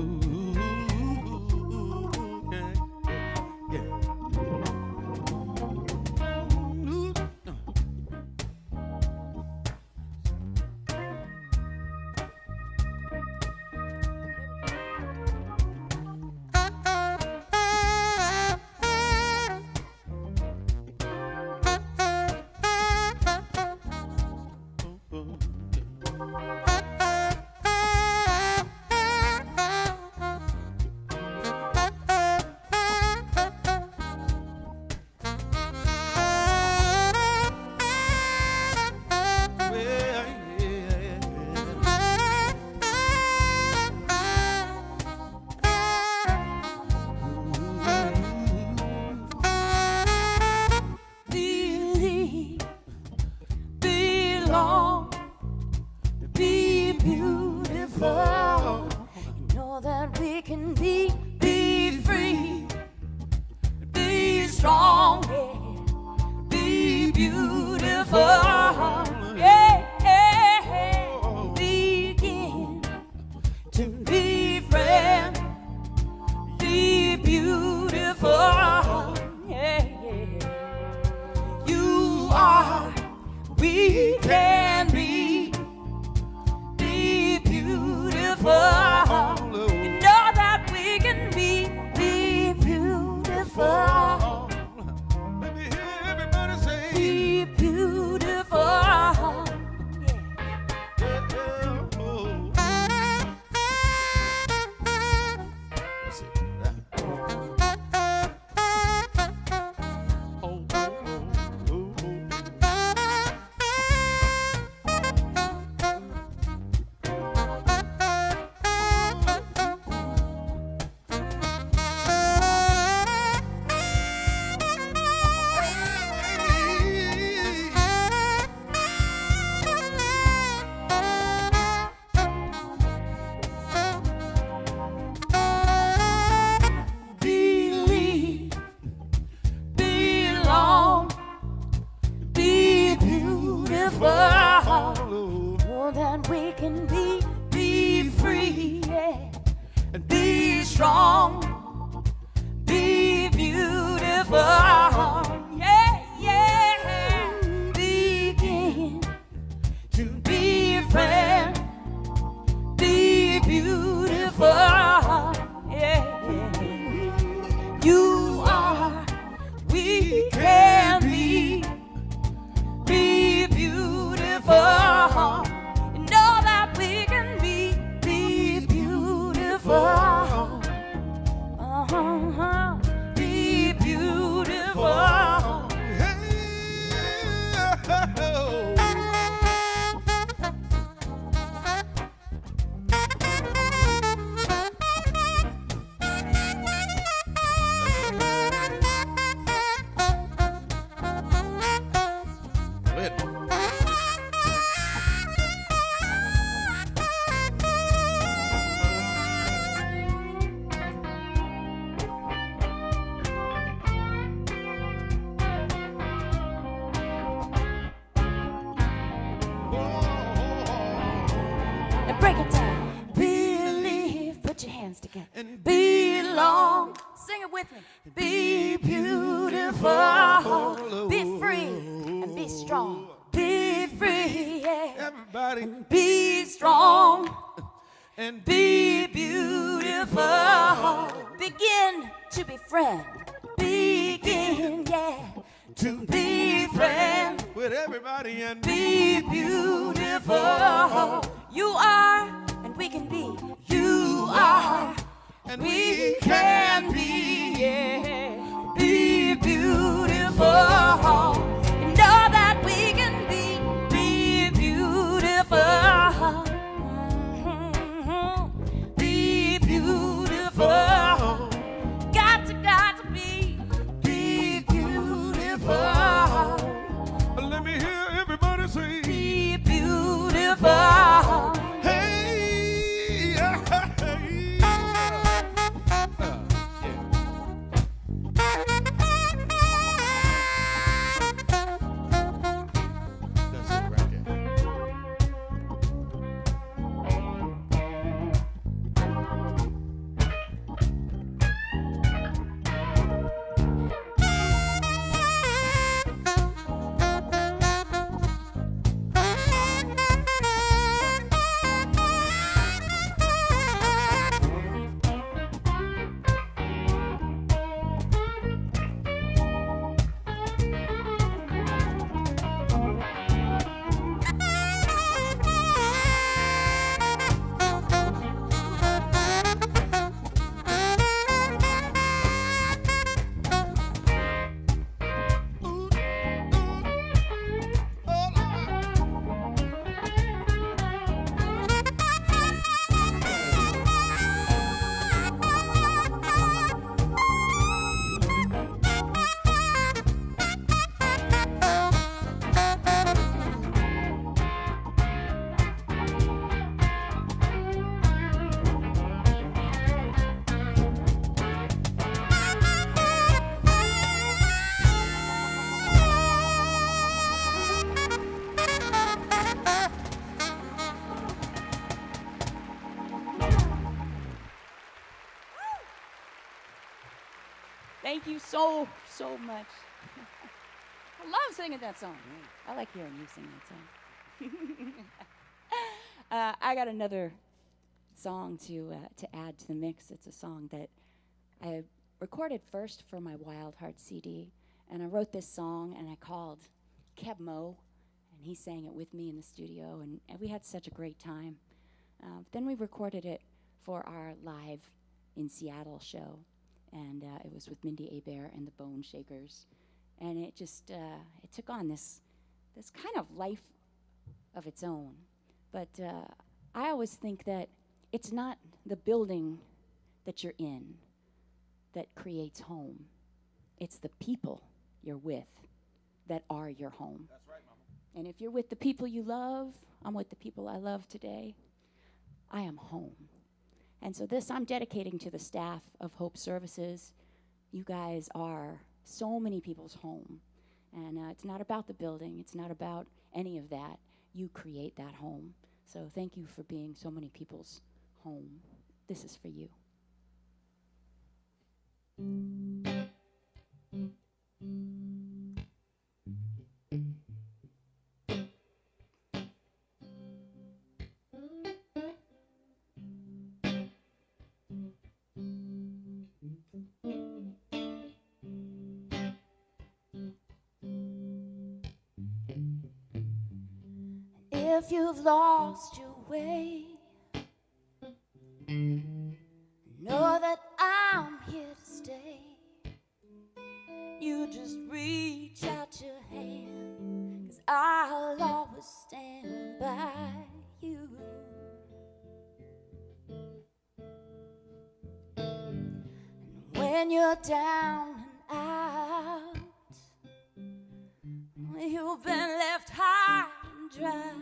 it with me. Be beautiful, be free, and be strong. Be free, yeah. Everybody. And be strong, and be beautiful. Begin to befriend. Begin, yeah, to be friend With everybody and be beautiful. You are, and we can be. You are, and we can be. Yeah, be beautiful. And all that we can be. Be beautiful. Be beautiful. Got to be. Be beautiful. let me hear everybody say, Be beautiful. hey, yeah. That's it right there. Thank you so much. I love singing that song. I like hearing you sing that song. I got another song to add to the mix. It's a song that I recorded first for my Wild Heart CD, and I wrote this song and I called Keb Mo, and he sang it with me in the studio, and we had such a great time. Then we recorded it for our live in Seattle show, and it was with Mindy Abair and the Bone Shakers, and it just it took on this kind of life of its own. But I always think that it's not the building that you're in that creates home. It's the people you're with that are your home. That's right, Mama. And if you're with the people you love, I'm with the people I love today, I am home. And so this I'm dedicating to the staff of Hope Services. You guys are so many people's home. And it's not about the building. It's not about any of that. You create that home. So thank you for being so many people's home. This is for you. If you've lost your way, know that I'm here to stay. You just reach out your hand, 'cause I'll always stand by you. And when you're down and out, when you've been left high and dry,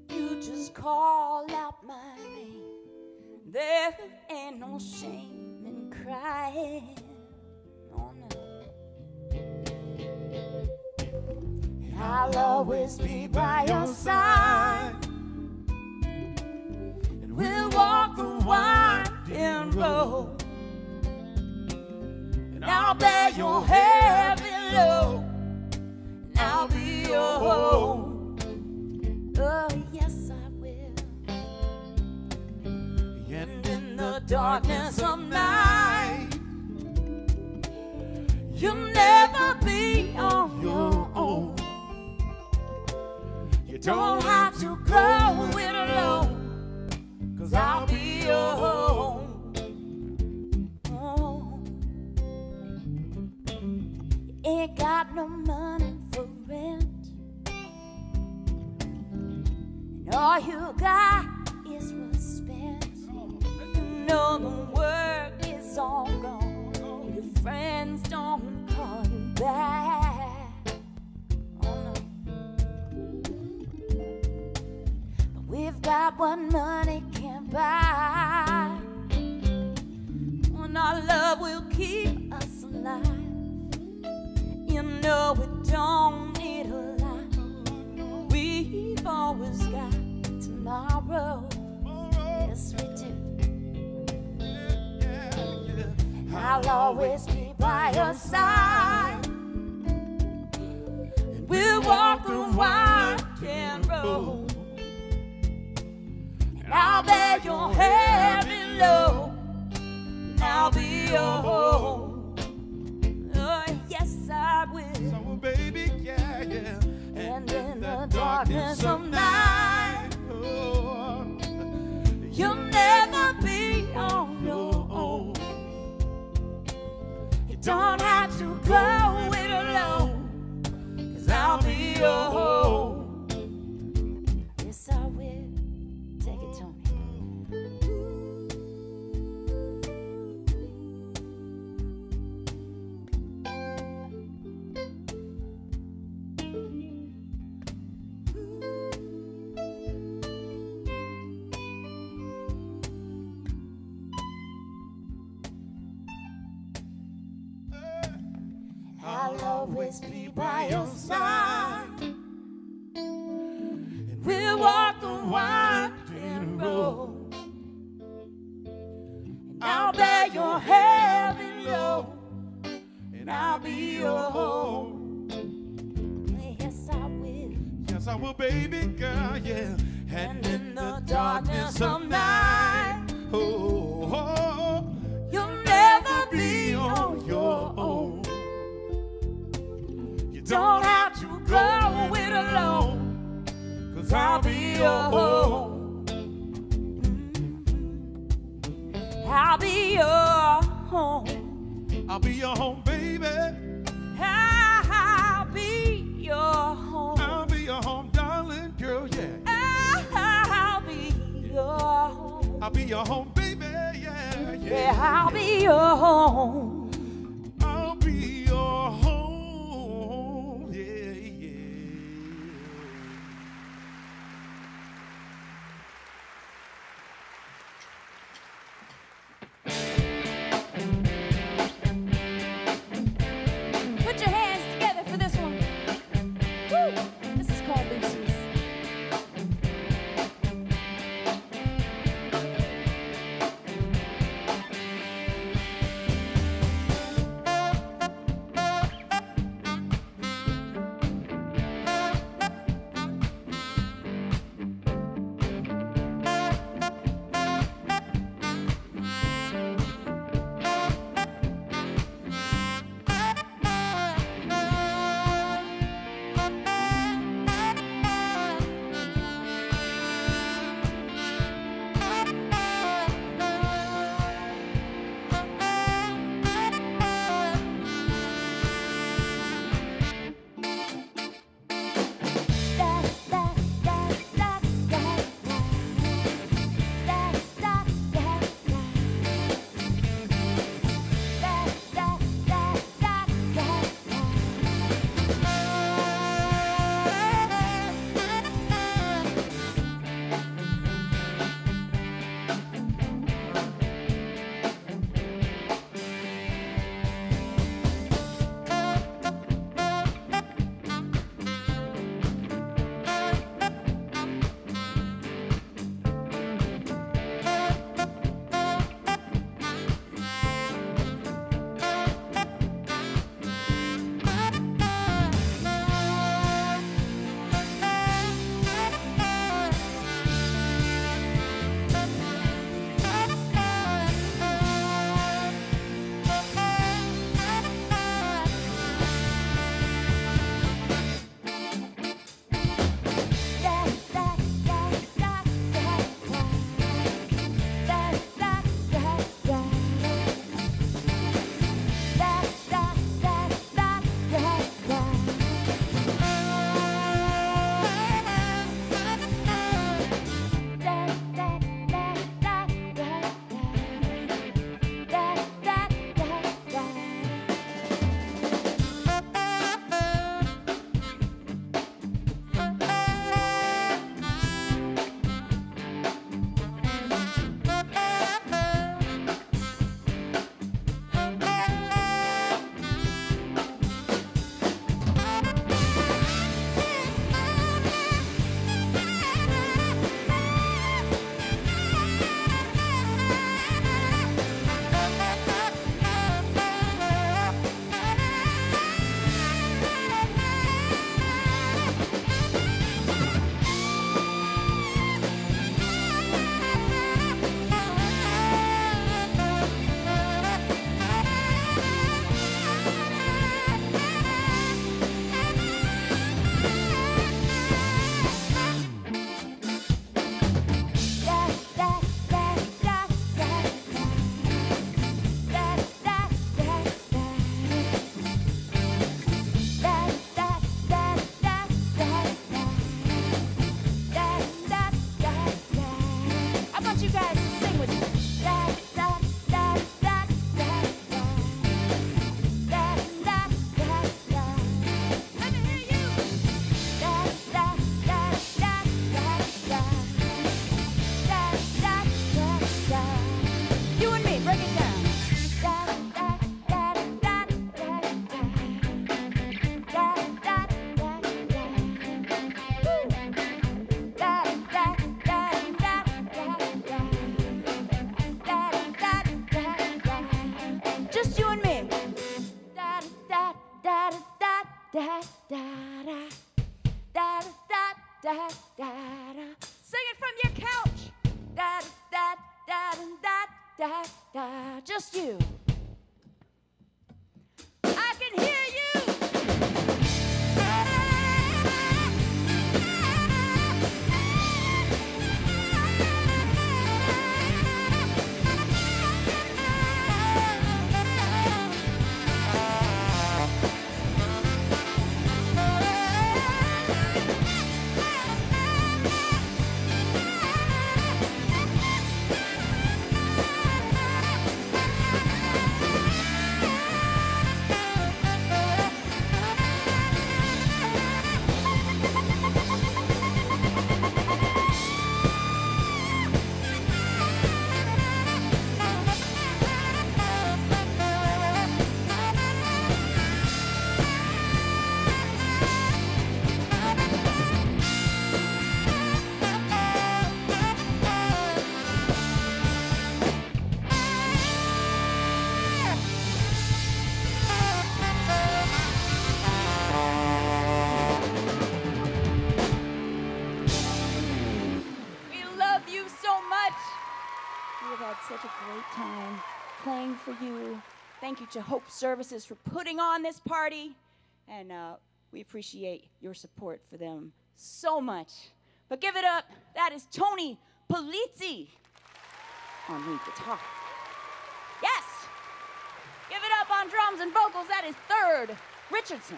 you just call out my name. There ain't no shame in crying. Oh no. And I'll always be by your side, and we'll walk the winding road. I'll bear your heavy load, and I'll be your home. Oh, yes, I will. And in the darkness of night, you'll never be on your own. You don't have to go it alone, 'cause I'll be your home. Oh. You ain't got no money for rent, and all you got is what's spent. You know the work is all gone, your friends don't call you back. Oh no. But we've got what money can't buy, and our love will keep us alive. You know we don't need a lot, we've always got tomorrow. Yes, we do. I'll always be by your side, and we'll walk the winding road, and I'll bear your heavy load, and I'll be your home. Oh, yes, I will. So, baby, yeah, yeah. And in the darkness of night, Oh, you'll never be on your own. You don't have to go it alone, 'cause I'll be your home. Yes, I will. Take it, Tony. I'll always be by your side, and we'll walk the winding road, and I'll bear your heavy load, and I'll be your home. Yes, I will. yes, I will, baby girl, yeah. And in the darkness of night, Oh, oh, you'll never be on your own. you Don't have to go it alone, 'cause I'll be your home. I'll be your home. I'll be your home, baby. I'll be your home. I'll be your home, darling girl, yeah. I'll be your home. I'll be your home, baby, yeah, yeah. Yeah, I'll be your home. I'll be your home, yeah, yeah. Put your hands together for this one. Woo! This is called Lucy's. da da da da da da da da. Sing it from your couch. Da da da da da da. Just you. I can hear you. Such a great time playing for you. Thank you to Hope Services for putting on this party, and we appreciate your support for them so much. But give it up, that is Tony Polizzi on lead guitar. Yes! Give it up on drums and vocals, that is Third Richardson.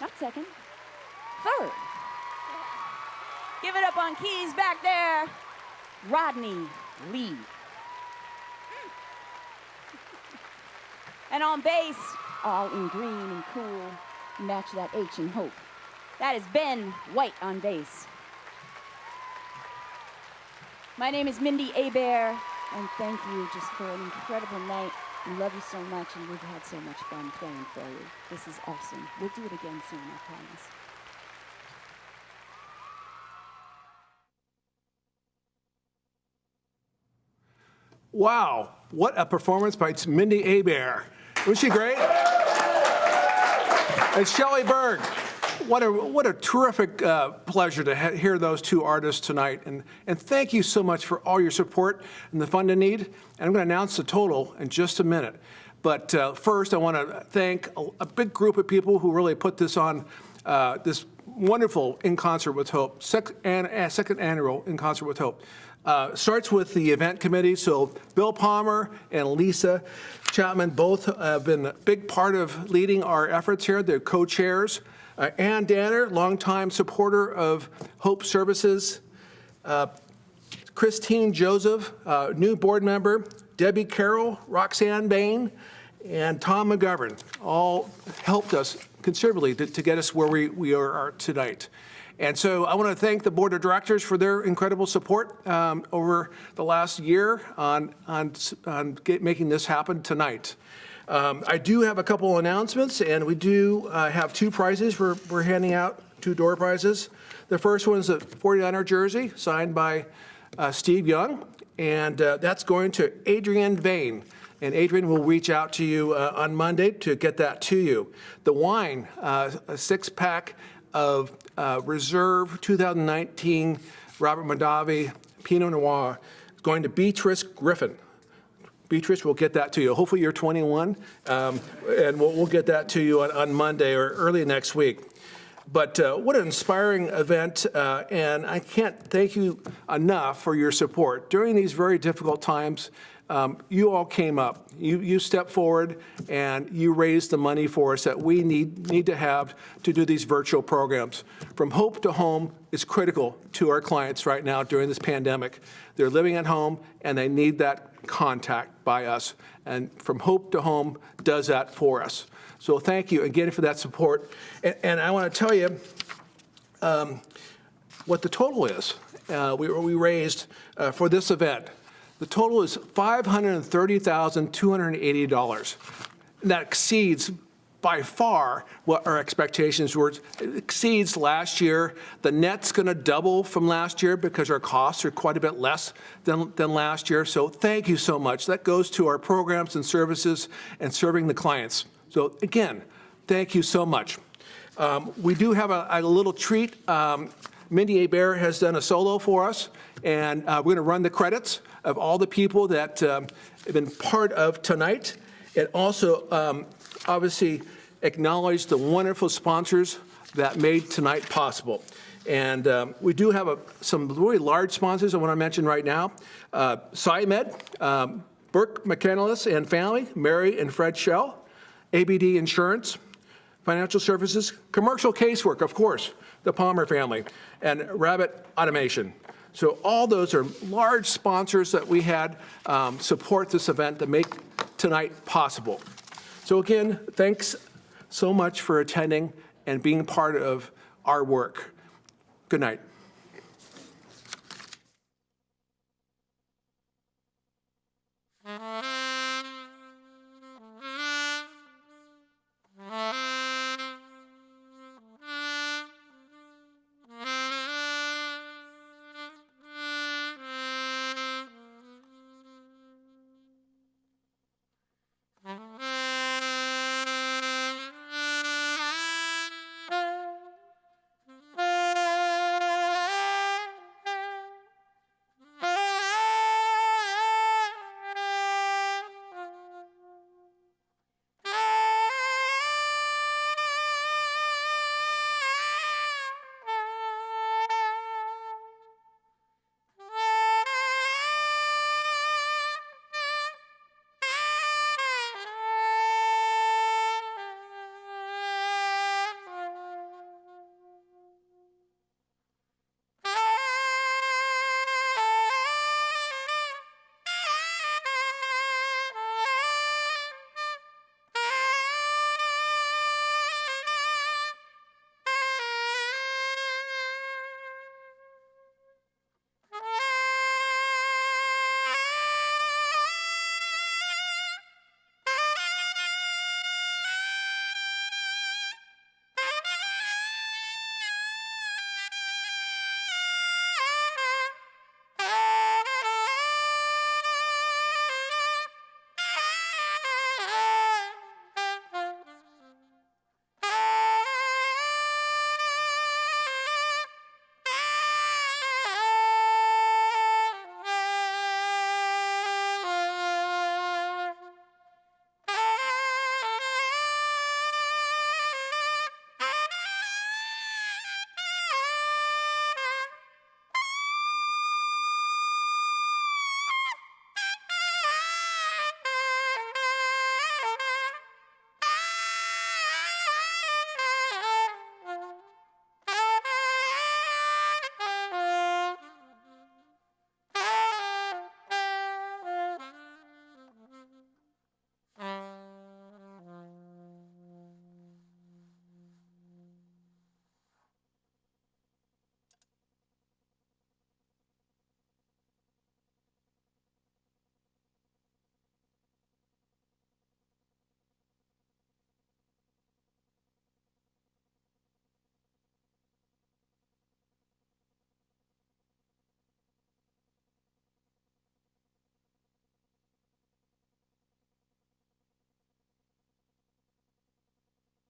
Not second, third. Give it up on keys back there, Rodney Lee. And on bass, all in green and cool, match that H in Hope. That is Ben White on bass. My name is Mindy Hebert, and thank you just for an incredible night. We love you so much, and we've had so much fun playing for you. This is awesome. We'll do it again soon, I promise. Wow, what a performance by Mindy Hebert. Was she great? And Shelley Berg. What a terrific pleasure to hear those two artists tonight. And thank you so much for all your support and the fund in need. And I'm going to announce the total in just a minute. But first, I want to thank a big group of people who really put this on, this wonderful In Concert with Hope, second annual In Concert with Hope. Starts with the event committee. So Bill Palmer and Lisa Chapman both have been a big part of leading our efforts here. They're co-chairs. Ann Danner, longtime supporter of Hope Services. Christine Joseph, new board member. Debbie Carroll, Roxanne Bain, and Tom McGovern all helped us considerably to get us where we are tonight. And so I want to thank the board of directors for their incredible support over the last year on making this happen tonight. I do have a couple announcements, and we do have two prizes we're handing out, two door prizes. The first one is a 49er jersey signed by Steve Young, and that's going to Adrienne Vane. And Adrienne will reach out to you on Monday to get that to you. The wine, a 6-pack of Reserve 2019 Robert Mondavi Pinot Noir, going to Beatrice Griffin. Beatrice will get that to you. Hopefully you're 21, and we'll get that to you on Monday or early next week. But what an inspiring event, and I can't thank you enough for your support. During these very difficult times, you all came up. You stepped forward, and you raised the money for us that we need to have to do these virtual programs. From Hope to Home is critical to our clients right now during this pandemic. They're living at home, and they need that contact by us. And From Hope to Home does that for us. So thank you again for that support. And I want to tell you what the total is. We raised for this event. The total is $530,280. That exceeds by far what our expectations were. It exceeds last year. The net's going to double from last year because our costs are quite a bit less than last year. So thank you so much. That goes to our programs and services and serving the clients. So again, thank you so much. We do have a little treat. Mindy Bear has done a solo for us, and we're going to run the credits of all the people that have been part of tonight, and also obviously acknowledge the wonderful sponsors that made tonight possible. And we do have some really large sponsors I want to mention right now. SciMed, Burke McCandless and family, Mary and Fred Shell, ABD Insurance, Financial Services, Commercial Casework, of course, the Palmer family, and Rabbit Automation. So all those are large sponsors that we had support this event to make tonight possible. So again, thanks so much for attending and being part of our work. Good night.